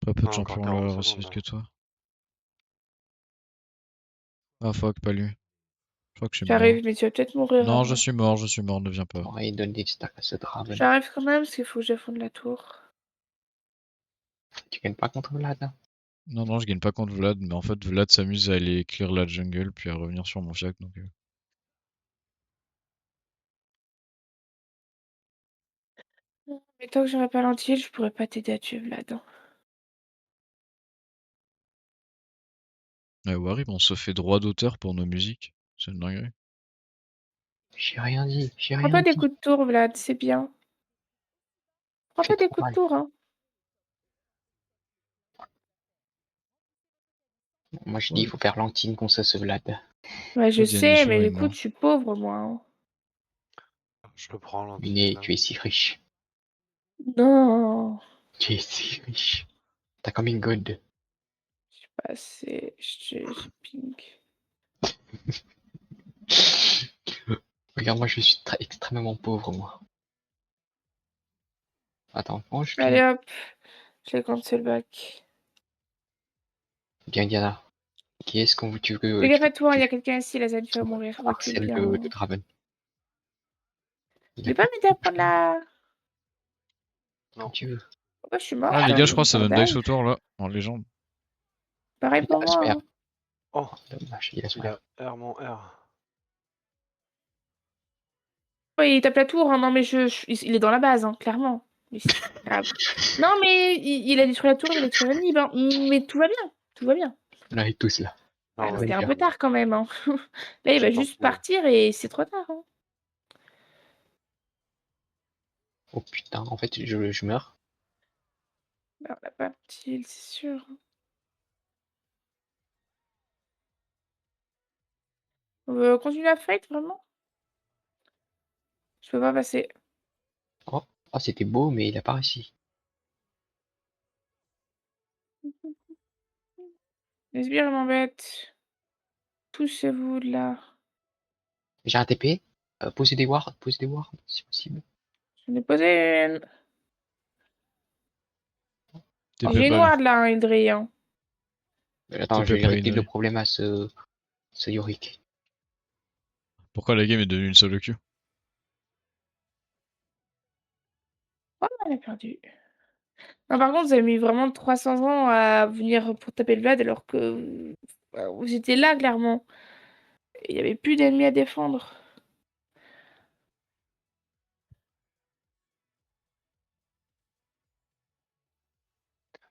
Pas peu de Ah, encore champions 40 la secondes, réussite là. que toi. Ah fuck, pas lui. Je crois que je suis mort. J'arrive, mais tu vas peut-être mourir. Non, avant. je suis mort, ne viens pas. On va donner des stacks à ce Draven. J'arrive quand même parce qu'il faut que j'affonde la tour. Tu gagnes pas contre Vlad. Hein. Non, je gagne pas contre Vlad, mais en fait, Vlad s'amuse à aller clear la jungle, puis à revenir sur mon fiac, donc... Mais tant que j'aurai pas Lentille, je pourrais pas t'aider à tuer Vlad. Hein. Warib, on se fait droit d'auteur pour nos musiques. C'est une dinguerie. J'ai rien dit. Prends pas des coups de tour, Vlad, c'est bien. Prends pas des coups de tour, hein. Moi je dis il faut faire lentine contre ce Vlad. Ouais, je Diane sais, Michaud mais est écoute, mort. je suis pauvre, moi. Hein. Je le prends l'anti. Miné, tu es si riche. Non. Tu es si riche. T'as combien de gold? J'ai pas assez. J'ai pink. Regarde, moi je suis extrêmement pauvre, moi. Attends, oh, je Allez hop. Je les cancel back. Bien, Diana. Qui est-ce qu'on tu veux Fais gaffe à toi, il y a tu quelqu'un ici, la ZAN, tu vas mourir. Recule harcèles bien. de Draven? Tu veux pas m'aider à prendre la. Comme tu veux. Pourquoi je suis mort? Ah, les gars, je crois que ça donne bordel. dice autour là, en légende. Pareil pour Il a moi. son R. Hein. Oh, Dommage, il a son il R. a R, mon R. Ouais, il tape la tour, hein. Non mais il est dans la base, hein, clairement. Mais c'est pas grave. Non mais il a détruit la tour, il a détruit la nib, hein. Mais tout va bien. Tout va bien. On arrive tous là. Ah, Non, mais ouais, c'était un Magnifique. peu tard quand même. Hein. Là, il je va pense juste que- partir et c'est trop tard. Hein. Oh putain, en fait, je meurs. Bah, on n'a pas petit heal, c'est sûr. On veut continuer la fight, vraiment? Je peux pas passer. Oh, oh c'était beau, mais il a pas réussi. Les sbires, ils m'embêtent. Poussez-vous de là. J'ai un TP. Posez des wards, si possible. J'en ai posé une. TP J'ai une pas, ward là, hein, Ildri. Hein. Attends, je TP vais pas régler une. le problème à ce Yorick. Pourquoi la game est devenue une solo queue? Oh, elle a perdu. Non, par contre, vous avez mis vraiment 300 ans à venir pour taper le Vlad alors que vous étiez là, clairement. Il n'y avait plus d'ennemis à défendre.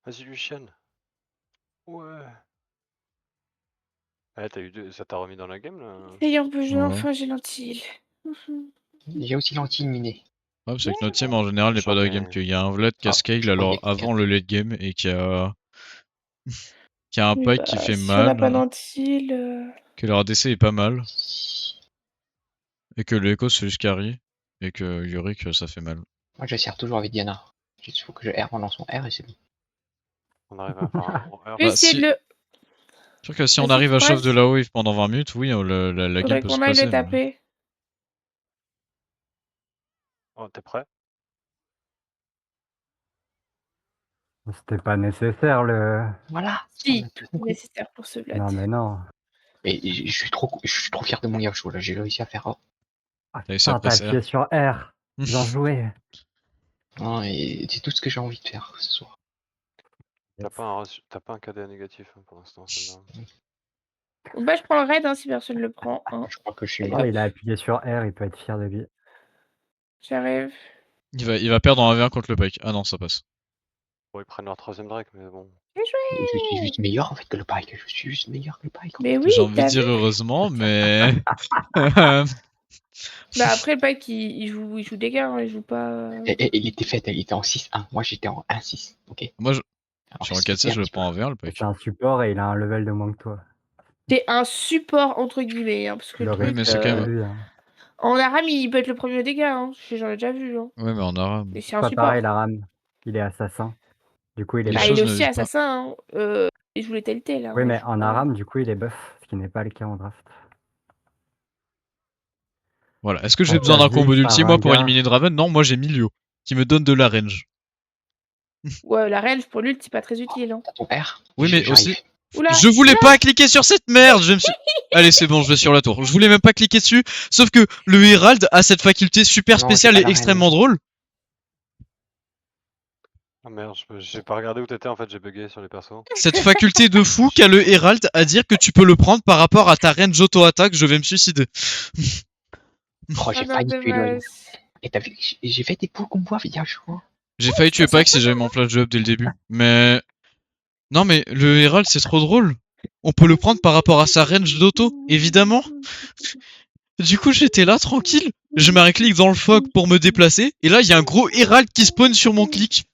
Vas-y, Lucien. Ouais. Ah, t'as eu deux... Ça t'a remis dans la game là? Ça y est, on peut jouer Ouais. enfin, j'ai l'anti. J'ai aussi l'anti-miné. Ouais, c'est que notre team en général n'est pas dans la game, qu'il y a un Vlad qui a scale je crois alors qu'il y a avant le late game et qui a un Oui, Pike qui fait si on n'a pas mal, d'anti, que leur ADC est pas mal, et que le Echo se fait carry, et que Yorick ça fait mal. Moi, je sers toujours avec Diana. Il faut que je R pendant son R et c'est bon. On arrive à faire un gros R. Je vais essayer de le. Sûr que si on Vas-y, arrive à shove de presse. la wave pendant 20 minutes, oui, la game Faudrait peut se qu'on aille passer. le taper. Oh, t'es prêt? C'était pas nécessaire le. Voilà. Si, on a tout tout compris. nécessaire pour ce Vlad. Non mais non. Mais je suis trop fier de mon Yasuo là. J'ai réussi à faire. Oh. Ah T'as réussi à putain, t'as presser appuyé R. sur R. Bien joué. Non, et c'est tout ce que j'ai envie de faire ce soir. T'as pas un KDA négatif hein, pour l'instant, c'est bien. Bon, bah, je prends le raid hein, si personne le prend. Hein. Je crois que je suis Allez, mort. Oh, il a appuyé sur R, il peut être fier de lui. J'arrive. Il va perdre en 1v1 contre le Pike. Ah non, ça passe. Bon, ils prennent leur troisième Drake, mais bon. Bien joué. Je suis juste meilleur en fait que le Pike. Je suis juste meilleur que le Pike. En Mais fait. oui, J'ai envie de t'as dire vu. heureusement, mais. Bah après, le Pike, il joue des gars, hein, il joue pas. Elle était faite, elle était en 6-1. Moi j'étais en 1-6. Ok. Moi, Alors, sur un 4C, je le prends en 1v1 le Pike. C'est un support et il a un level de moins que toi. T'es un support, entre guillemets, hein, parce que le Le Oui, truc, mais c'est quand même. lui, hein. en Aram, il peut être le premier au dégâts, hein. J'en ai déjà vu. Hein. Ouais, mais en arabe. Et c'est un Pas support. pareil, la rame. Il est assassin. Du coup, il est Les Bah, buff. il choses est ne aussi vivent pas. assassin. Il joue les Telltale. Hein, Oui, mais il joue en pas- Aram, du coup, il est buff, ce qui n'est pas le cas en draft. Voilà. Est-ce que j'ai On besoin t'a d'un vu combo d'ulti, par moi, un pour gars. éliminer Draven? Non, moi j'ai Milio, qui me donne de la range. Ouais, la range pour l'ult, c'est pas très utile. Hein. T'as ton R. Oui, mais J'arrive. aussi. Oula, Je voulais pas cliquer sur cette merde, je me suis. Allez, c'est bon, je vais sur la tour. Je voulais même pas cliquer dessus, sauf que le Herald a cette faculté super Non, spéciale j'ai et pas la extrêmement range. drôle. Ah merde, j'ai pas regardé où t'étais en fait, j'ai bugué sur les persos. Cette faculté de fou qu'a le Herald à dire que tu peux le prendre par rapport à ta range auto-attaque, je vais me suicider. Oh, j'ai ah non, failli tuer Loïc. dommage. Et t'as vu, j'ai fait des poules qu'on me voit via Yasuo. J'ai failli tuer Pike si j'avais mon flash de up dès le début. Mais. Non, mais le Herald c'est trop drôle. On peut le prendre par rapport à sa range d'auto, évidemment. Du coup, j'étais là, tranquille. Je mets un clic dans le fog pour me déplacer. Et là, il y a un gros Herald qui spawn sur mon clic.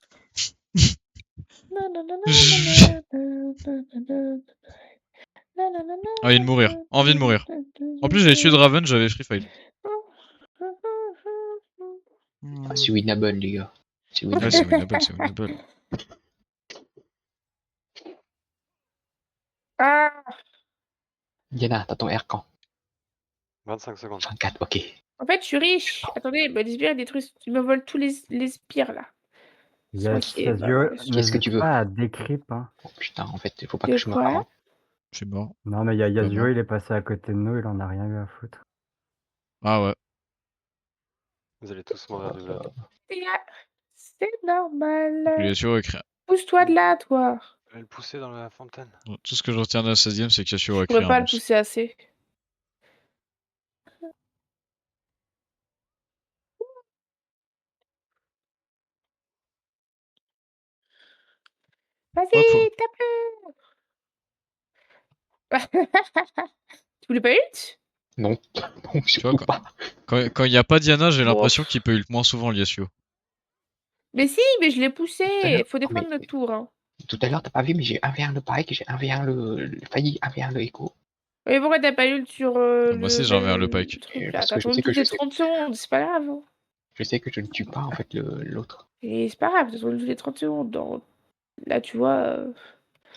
Envie de mourir. Envie de mourir. En plus, j'avais tué Draven, j'avais free fight. Ah, c'est winnable, les gars. C'est Ouais, winnable. c'est winnable, c'est winnable. Ah, Diana, t'as ton R quand? 25 secondes. 24, ok. en fait, je suis riche. Attendez, bah, les sbires, ils détruisent. Ils me volent tous les sbires, là. C'est moi Yes, qui ai ma Yasuo, vengeance. Qu'est-ce que tu n'hésite veux? pas à décrypte, hein. Oh putain, en fait, il faut pas que De je meure quoi? avant. Je suis mort. Non, mais Pas Yasuo, mort. il est passé à côté de nous, il en a rien eu à foutre. Ah ouais. Vous allez tous mourir du Vlad. Les gars, c'est normal. Il est sur écrit. Pousse-toi de là, toi. Je vais le pousser dans la fontaine. Tout ce que je retiens de la 16ème, c'est qu'Yasuo Je a créé pourrais un pas le monstre. pousser assez. Ouais, Vas-y, tape-le. Tu voulais pas ult? Non, non, tu vois, surtout pas. quand il y a pas Diana, j'ai Bon. l'impression qu'il peut ult moins souvent le Yasuo. Mais si, mais je l'ai Tout à poussé. l'heure, Faut non, défendre mais notre tour. Hein. tout à l'heure, t'as pas vu, mais j'ai 1v1 le Pike, j'ai 1v1 le Failli, 1v1 le Echo. Mais pourquoi t'as pas ult sur Moi aussi, j'en reviens le Pike. truc là? Parce T'as que je sais attendu que toutes les 30 secondes, c'est pas grave. Hein. je sais que je ne tue pas en fait l'autre. Et c'est pas grave, t'as attendu toutes les 30 secondes. Là, tu vois.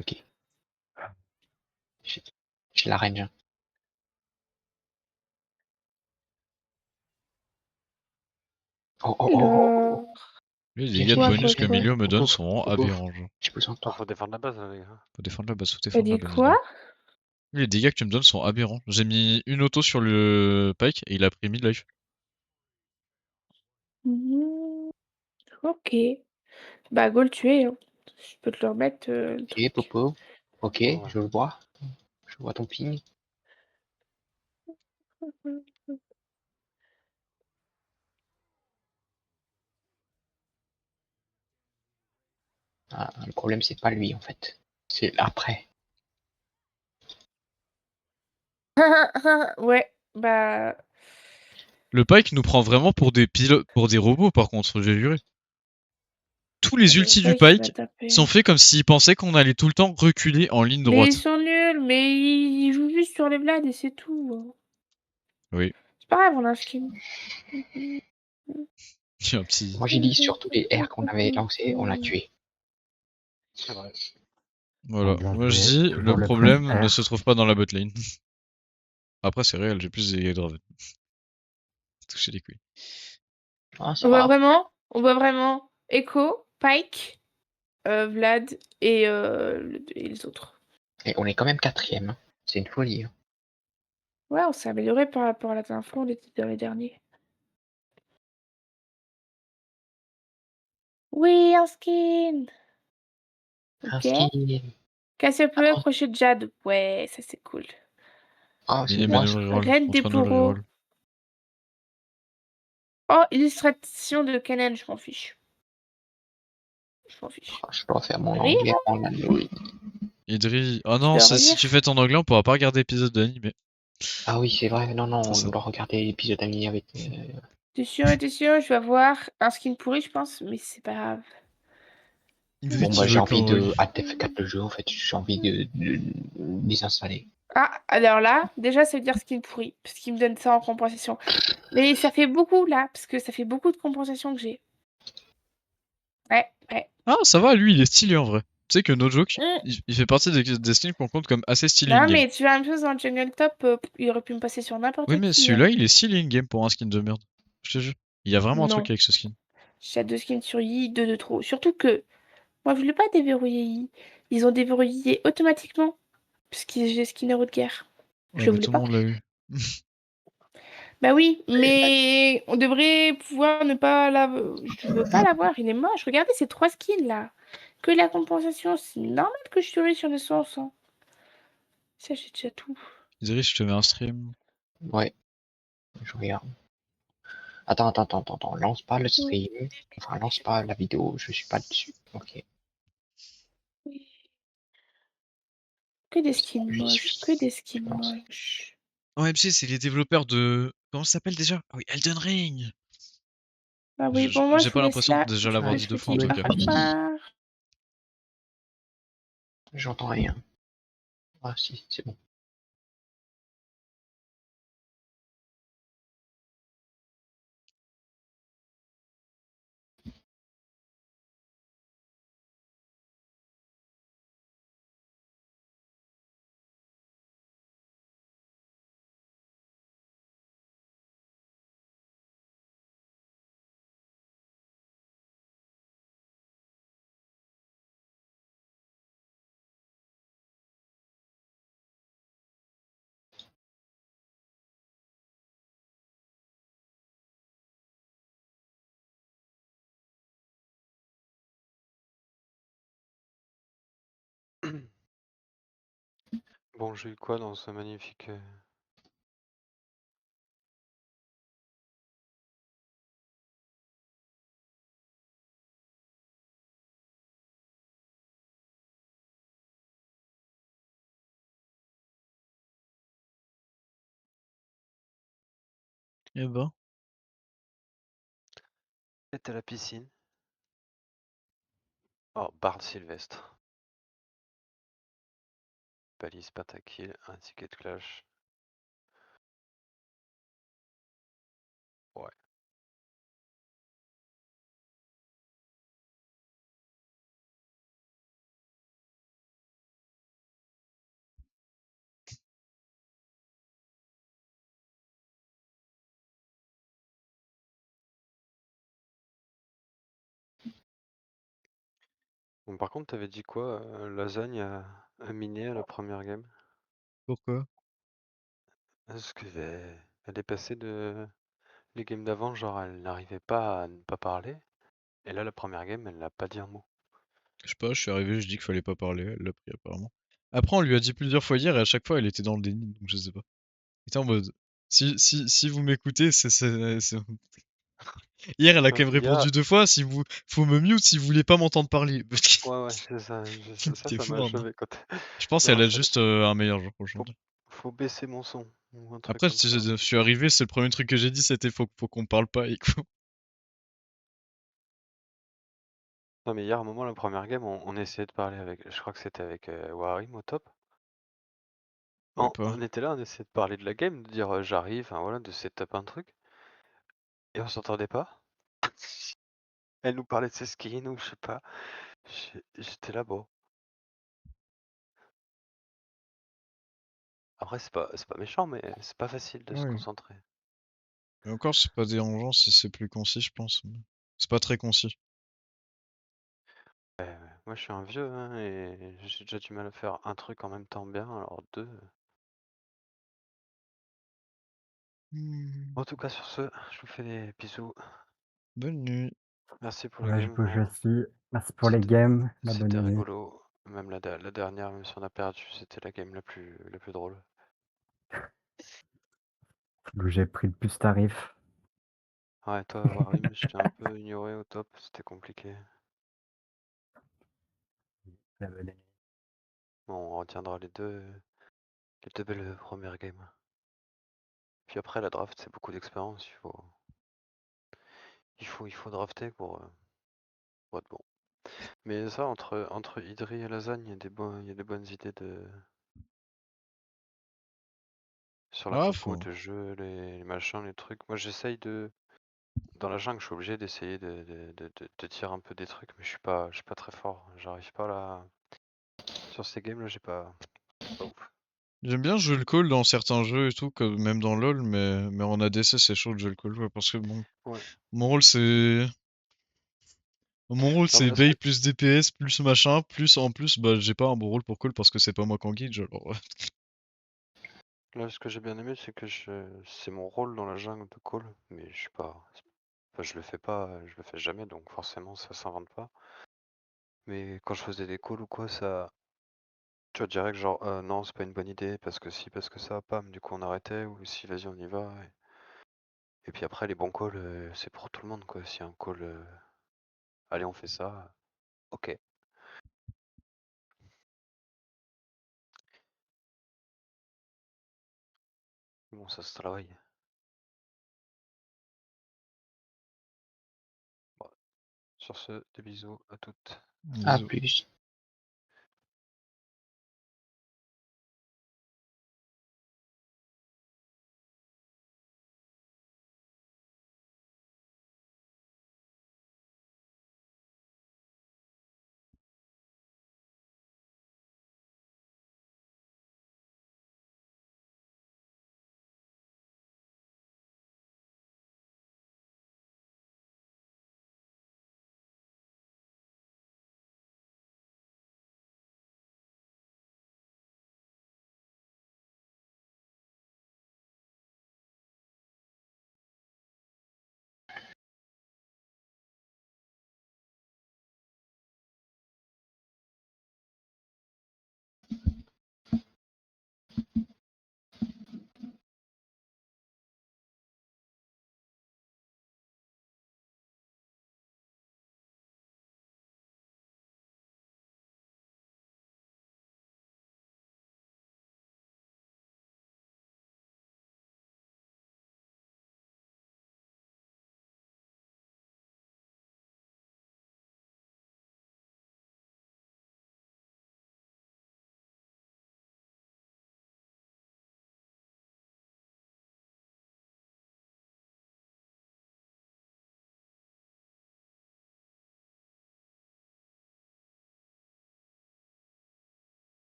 Ok. J'ai la range. Hein. Oh oh oh oh oh. Alors... Les Viens, dégâts de viens, Quoi, viens, bonus quoi, que viens. quoi? Milieu me donne Bobouf, sont vraiment bobouf. aberrants. Genre. J'ai besoin de Ah, toi. faut défendre la base, les gars. Faut défendre la base, faut T'as défendre la dit base. quoi? Les dégâts que tu me donnes sont aberrants. J'ai mis une auto sur le Pike et il a pris mid life. Ok. Bah, go le tuer. Hein. Je peux te le remettre. Le Ok, truc. Popo. Ok, Oh, ouais. je le vois. Je vois ton ping. Ah, le problème, c'est pas lui en fait. C'est après. Ouais, bah. Le Pike nous prend vraiment pour des pilotes, pour des robots par contre, j'ai juré. Tous les ultis du Qui va Pike taper. sont faits comme s'ils pensaient qu'on allait tout le temps reculer en ligne Mais ils droite. sont nuls, mais ils jouent juste sur les Vlad et c'est tout. Hein. Oui. C'est pas grave, on a un skin. Il y a un petit. Moi j'ai dit sur tous les R qu'on avait lancés, on l'a tué. C'est vrai. Voilà. Bien Moi je joué, dis, toujours le le problème plus ne R. se trouve pas dans la botlane. Après, c'est réel, j'ai plus de dégâts de Draven. Toucher les couilles. Ah, ça va. On voit vraiment Echo, Pike, Vlad et les autres. Et on est quand même quatrième. Hein. C'est une folie. Hein. Ouais, on s'est amélioré par rapport à la dernière fois, on était dans les derniers. Oui, un skin. Un Ok. skin. Casse-peu, Attends. crochet de jade. Ouais, ça c'est cool. Ah, c'est Mini moi ça. manual reroll. Reine des Contre-nous le bourreaux. reroll. Oh, illustration de Kanen, je m'en fiche. Je m'en fiche. Ah, je dois faire mon Rire. anglais en anglais. Idri. Oh Tu non, dois si relire. tu fais ton anglais, on pourra pas regarder l'épisode de l'anime. Ah oui, c'est vrai. Non, non, C'est on ça. doit regarder l'épisode ami avec. T'es sûr, je vais avoir un skin pourri, je pense, mais c'est pas grave. Idri Bon, qui bah, j'ai veut envie qu'on. de. Alt F4 le jeu, en fait. J'ai envie de désinstaller. Ah, alors là, déjà, ça veut dire skin pourri, parce qu'il me donne ça en compensation. Mais ça fait beaucoup, là, parce que ça fait beaucoup de compensation que j'ai. Ouais, ouais. Ah, ça va, lui, il est stylé en vrai. Tu sais que no joke, Mm. il fait partie des skins qu'on compte comme assez stylé Non, in-game. mais tu vois, la même chose dans le Jungle Top, il aurait pu me passer sur n'importe Oui, mais qui. celui-là, Hein. il est stylé in-game pour un skin de merde. Je te jure. Il y a vraiment un truc Non. avec ce skin. J'ai 2 skins sur Yi, 2 de trop. Surtout que, moi, je voulais pas déverrouiller Yi. Ils ont déverrouillé automatiquement, parce que j'ai skin héros de guerre. Ouais, Je le mais voulais tout le pas. monde l'a eu. Bah oui, mais on devrait pouvoir ne pas l'avoir. Je veux pas l'avoir, il est moche. Regardez ces 3 skins là. Que la compensation, c'est normal que je suis riche sur naissance. Hein. Ça, j'ai déjà tout. Idri, je te mets un stream. Ouais, je regarde. Attends. Lance pas le stream. Enfin, lance pas la vidéo. Je suis pas dessus. Ok. Oui. Que des skins J'y moches, suis. que des Je skins pense. moches. OMC, c'est les développeurs de. Comment ça s'appelle déjà? Ah oui, Elden Ring! Bah oui, bon, moi, J'ai je vous pas laisse l'impression de là. déjà Je l'avoir peux dit 2 te fois en dire tout cas. au revoir. J'entends rien. Ah si, c'est bon. Bon, j'ai eu quoi dans ce magnifique... Eh ben. Tête à la piscine. Oh, Bard Sylvestre. Balise, pentakill, un ticket de clash. Ouais. Bon, par contre, t'avais dit quoi, Lasagne à miner à la première game? Pourquoi? Parce que elle est passée de les games d'avant, genre elle n'arrivait pas à ne pas parler. Et là, la première game, elle n'a pas dit un mot. Je sais pas, je suis arrivé, je dis qu'il fallait pas parler, elle l'a pris apparemment. Après, on lui a dit plusieurs fois hier et à chaque fois, elle était dans le déni, donc je sais pas. Elle était en mode, si vous m'écoutez, Hier, elle a quand même Hier, répondu 2 fois, si vous, faut me mute si vous voulez pas m'entendre parler. ouais, c'est ça, T'es ça fou, m'a hein, non? achevé quand. Je pense Non, qu'elle a fallait, juste un meilleur jour faut, aujourd'hui. faut baisser mon son ou un truc Après, comme si ça. je suis arrivé, c'est le premier truc que j'ai dit, c'était faut qu'on parle pas et quoi. Non, mais hier, à un moment, la première game, on essayait de parler avec, je crois que c'était avec Warim au top. Je sais pas. On était là, on essayait de parler de la game, de dire j'arrive, enfin voilà, de setup un truc. Et on s'entendait pas. Elle nous parlait de ses skins ou je sais pas. J'étais là, bon. Après, c'est pas méchant, mais c'est pas facile de se Oui. concentrer. Mais encore, c'est pas dérangeant si c'est plus concis, je pense. C'est pas très concis. Moi, je suis un vieux, hein, et j'ai déjà du mal à faire un truc en même temps bien, alors deux. En tout cas, sur ce, je vous fais des bisous. Bonne nuit. Merci pour le Ouais, je game, bouge gros. aussi. Merci pour les games, la C'était bonne nuit. rigolo. Même la dernière, même si on a perdu, c'était la game la plus drôle. D'où j'ai pris le plus tarif. Ouais, toi, Warim, je t'ai un peu ignoré au top, c'était compliqué. La bonne nuit. Bon, on retiendra les deux belles premières games. Puis après, la draft, c'est beaucoup d'expérience, il faut drafter pour être bon. Mais ça, entre Idri et Lasagne, il y a des bonnes idées sur la Ah, compo faut. de jeu, les machins, les trucs. Moi, j'essaye de. Dans la jungle, je suis obligé d'essayer de tirer un peu des trucs, mais je suis pas très fort. J'arrive pas là. Sur ces games là, j'ai pas ouf. J'aime bien jouer le call dans certains jeux et tout, comme même dans LoL, mais en ADC, c'est chaud de jouer le call, ouais, parce que bon, Ouais. mon rôle c'est. Mon rôle Non, mais c'est bait plus DPS, plus machin, plus en plus, bah j'ai pas un bon rôle pour call parce que c'est pas moi qui en guide, alors. là, ce que j'ai bien aimé, c'est que c'est mon rôle dans la jungle de call, mais je suis pas. Enfin, je le fais pas, je le fais jamais, donc forcément ça s'invente pas. Mais quand je faisais des calls ou quoi, ça. Tu vois, direct, genre, non, c'est pas une bonne idée, parce que si, parce que ça, pam, du coup on arrêtait, ou si, vas-y, on y va. Et puis après, les bons calls, c'est pour tout le monde, quoi. Si un call, allez, on fait ça, ok. Bon, ça se travaille. Bon, sur ce, des bisous à toutes. À Bisous. plus.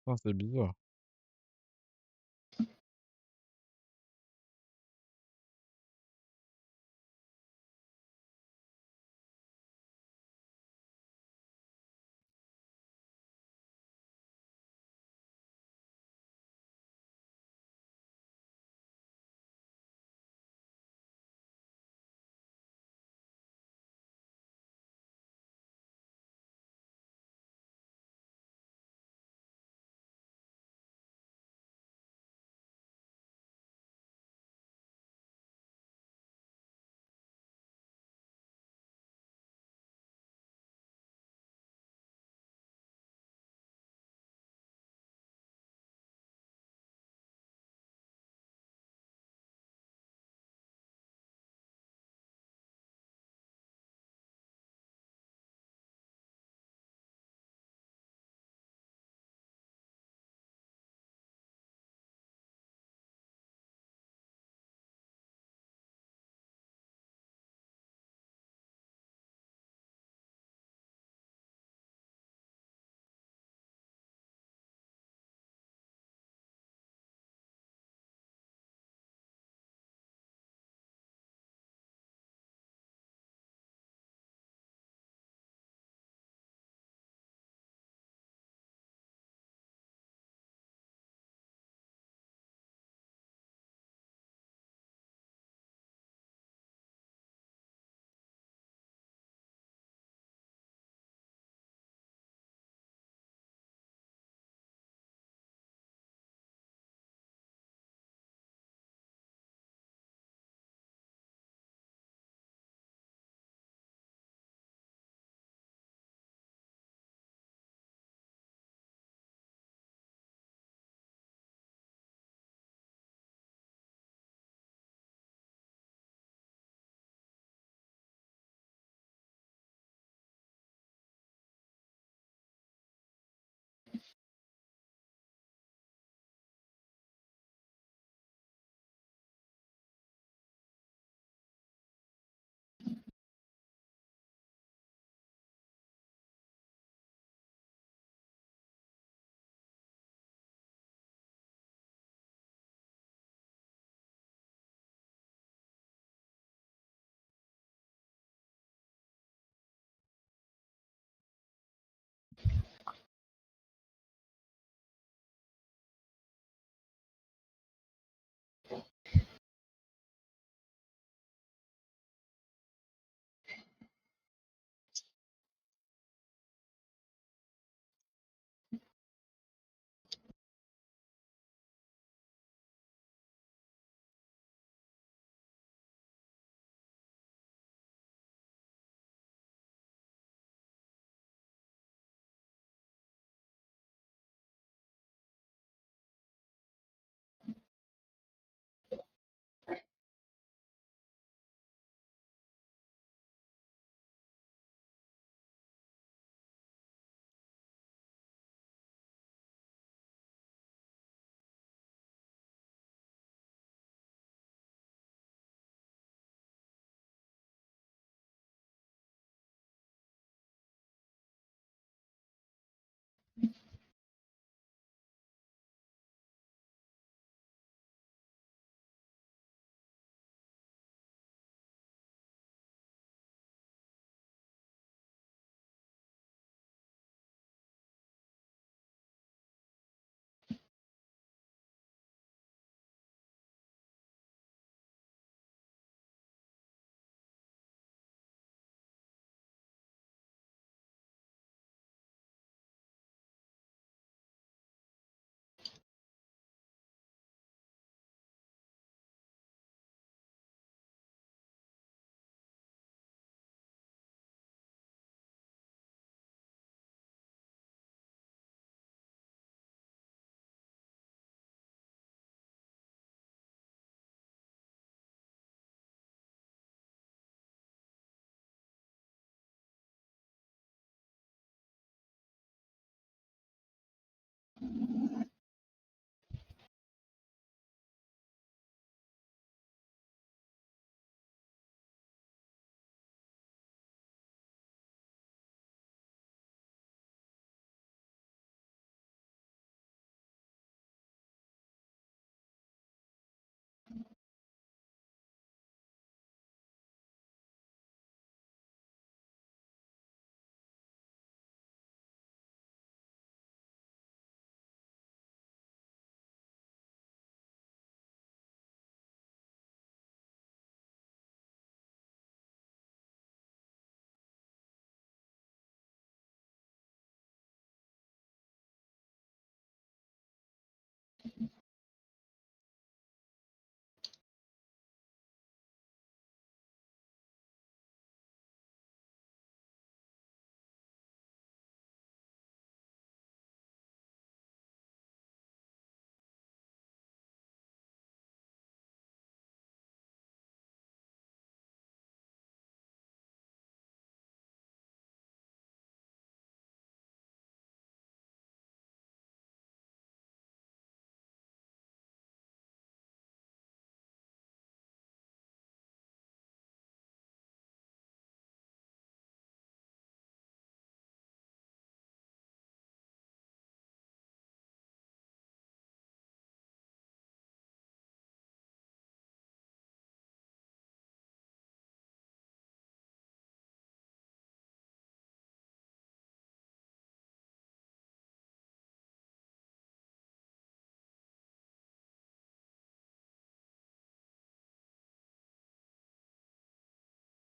Ah, c'est bizarre.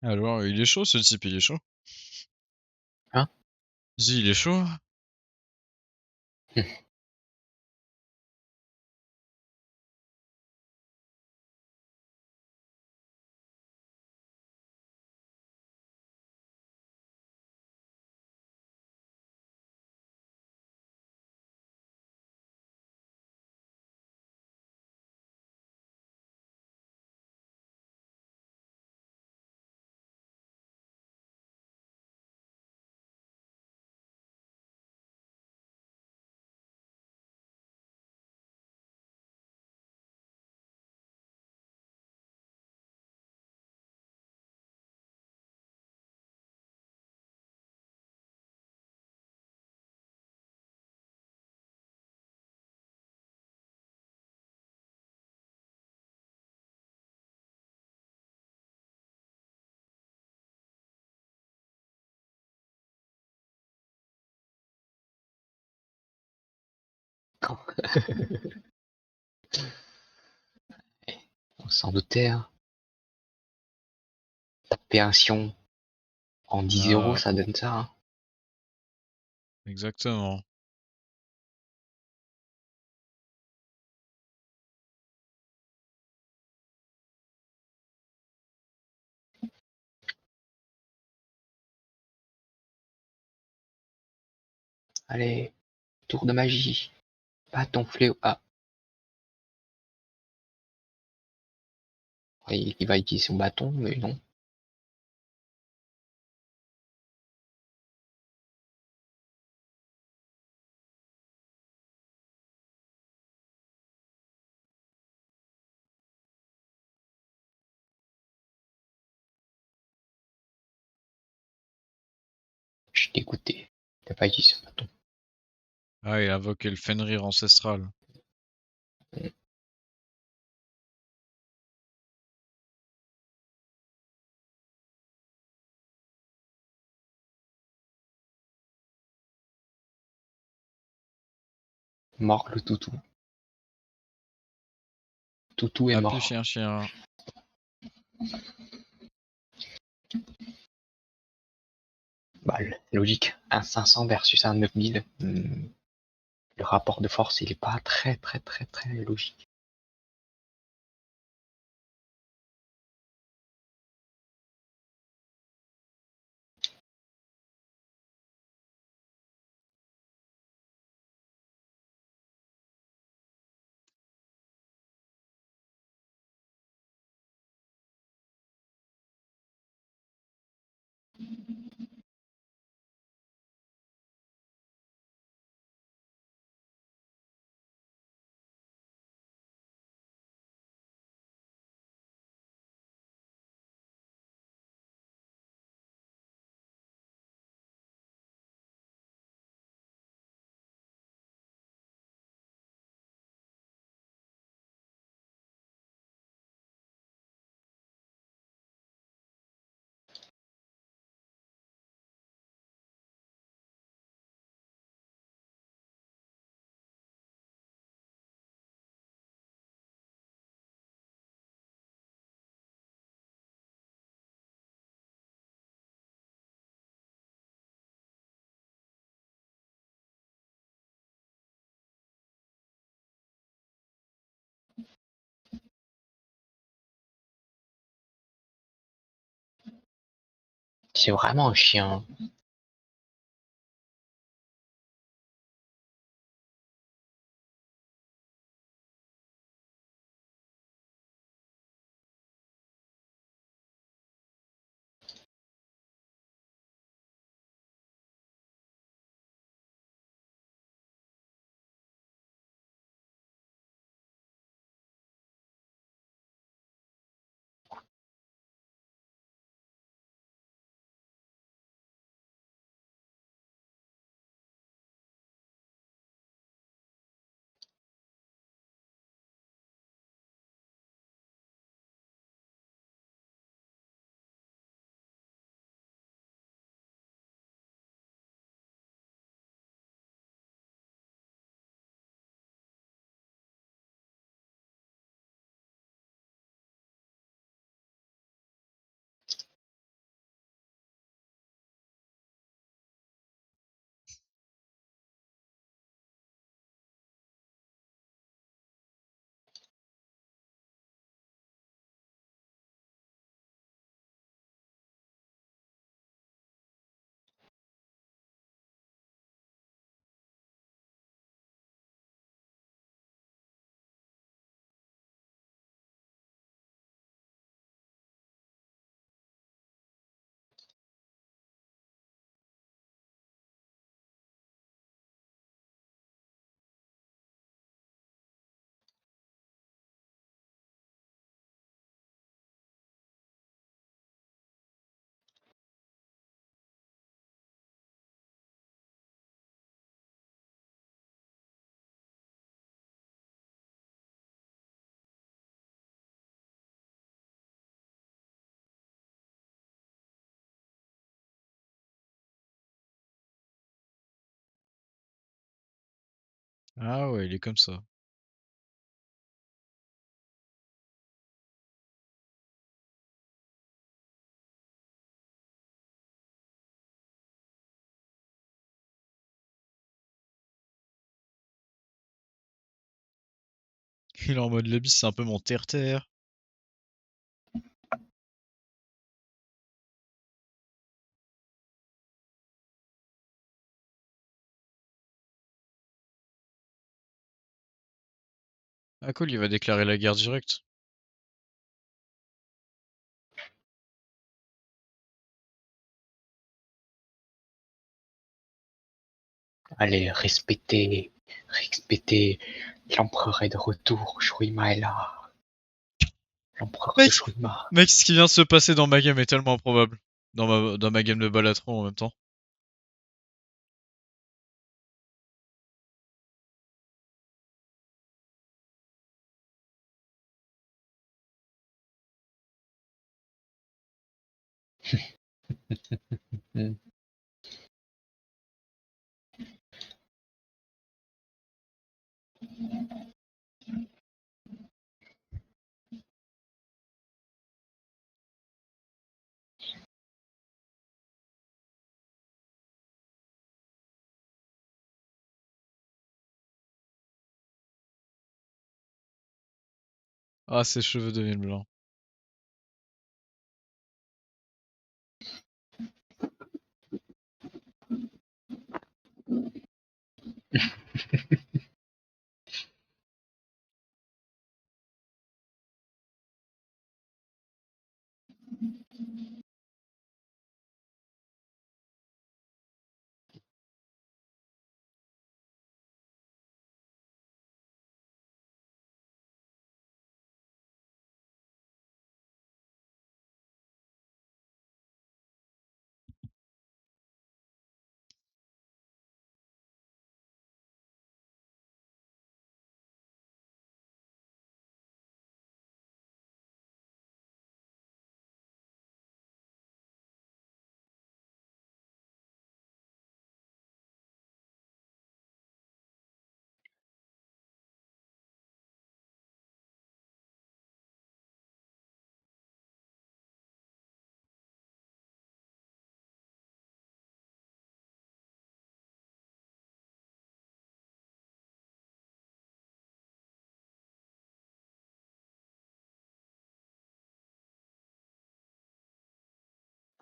Alors, il est chaud ce type, il est chaud. Hein? Dis, il est chaud. Quand- On s'en doutait, hein. Taper un Sion en 10 €, Ah, ça donne ça, hein. exactement. Allez, tour de magie. Bâton fléau. Ah, il va utiliser son bâton, mais non. Je suis dégoûté. T'as pas utilisé son bâton. Ah, il a invoqué le Fenrir ancestral. Mort le toutou. Toutou est Ah, plus mort. chien. Bah, logique. Un 500 versus un 9000. Le rapport de force, il est pas très logique. C'est vraiment chiant. Ah ouais, il est comme ça. Il est en mode le bis, c'est un peu mon terre-terre. Ah cool, il va déclarer la guerre directe. Allez, respectez. L'empereur est de retour. Shurima est là. L'empereur de Mec, Shurima. mec, ce qui vient de se passer dans ma game est tellement improbable. Dans ma game de Balatron en même temps. Hmm. Ah, ses cheveux deviennent blancs.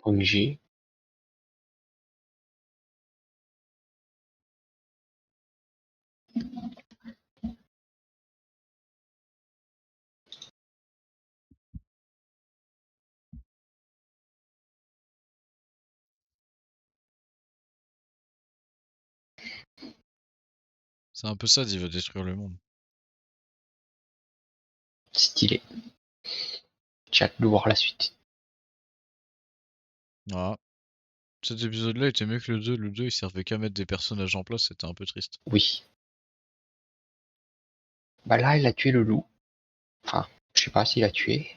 OMG. C'est un peu ça, il veut détruire le monde. Stylé. J'ai hâte de voir la suite. Ah. Cet épisode-là était mieux que le 2. Le 2, il servait qu'à mettre des personnages en place, c'était un peu triste. Oui. Bah là, il a tué le loup. Enfin, je sais pas s'il a tué.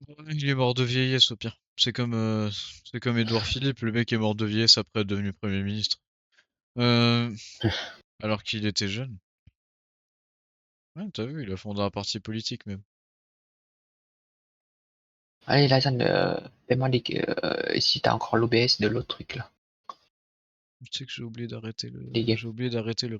Ouais, il est mort de vieillesse au pire. C'est comme Édouard Philippe, le mec est mort de vieillesse après être devenu Premier ministre. Alors qu'il était jeune. Ouais, t'as vu, il a fondé un parti politique même. Allez, Lazane, fais-moi si t'as encore l'OBS de l'autre truc là. Tu sais que j'ai oublié d'arrêter Les games. le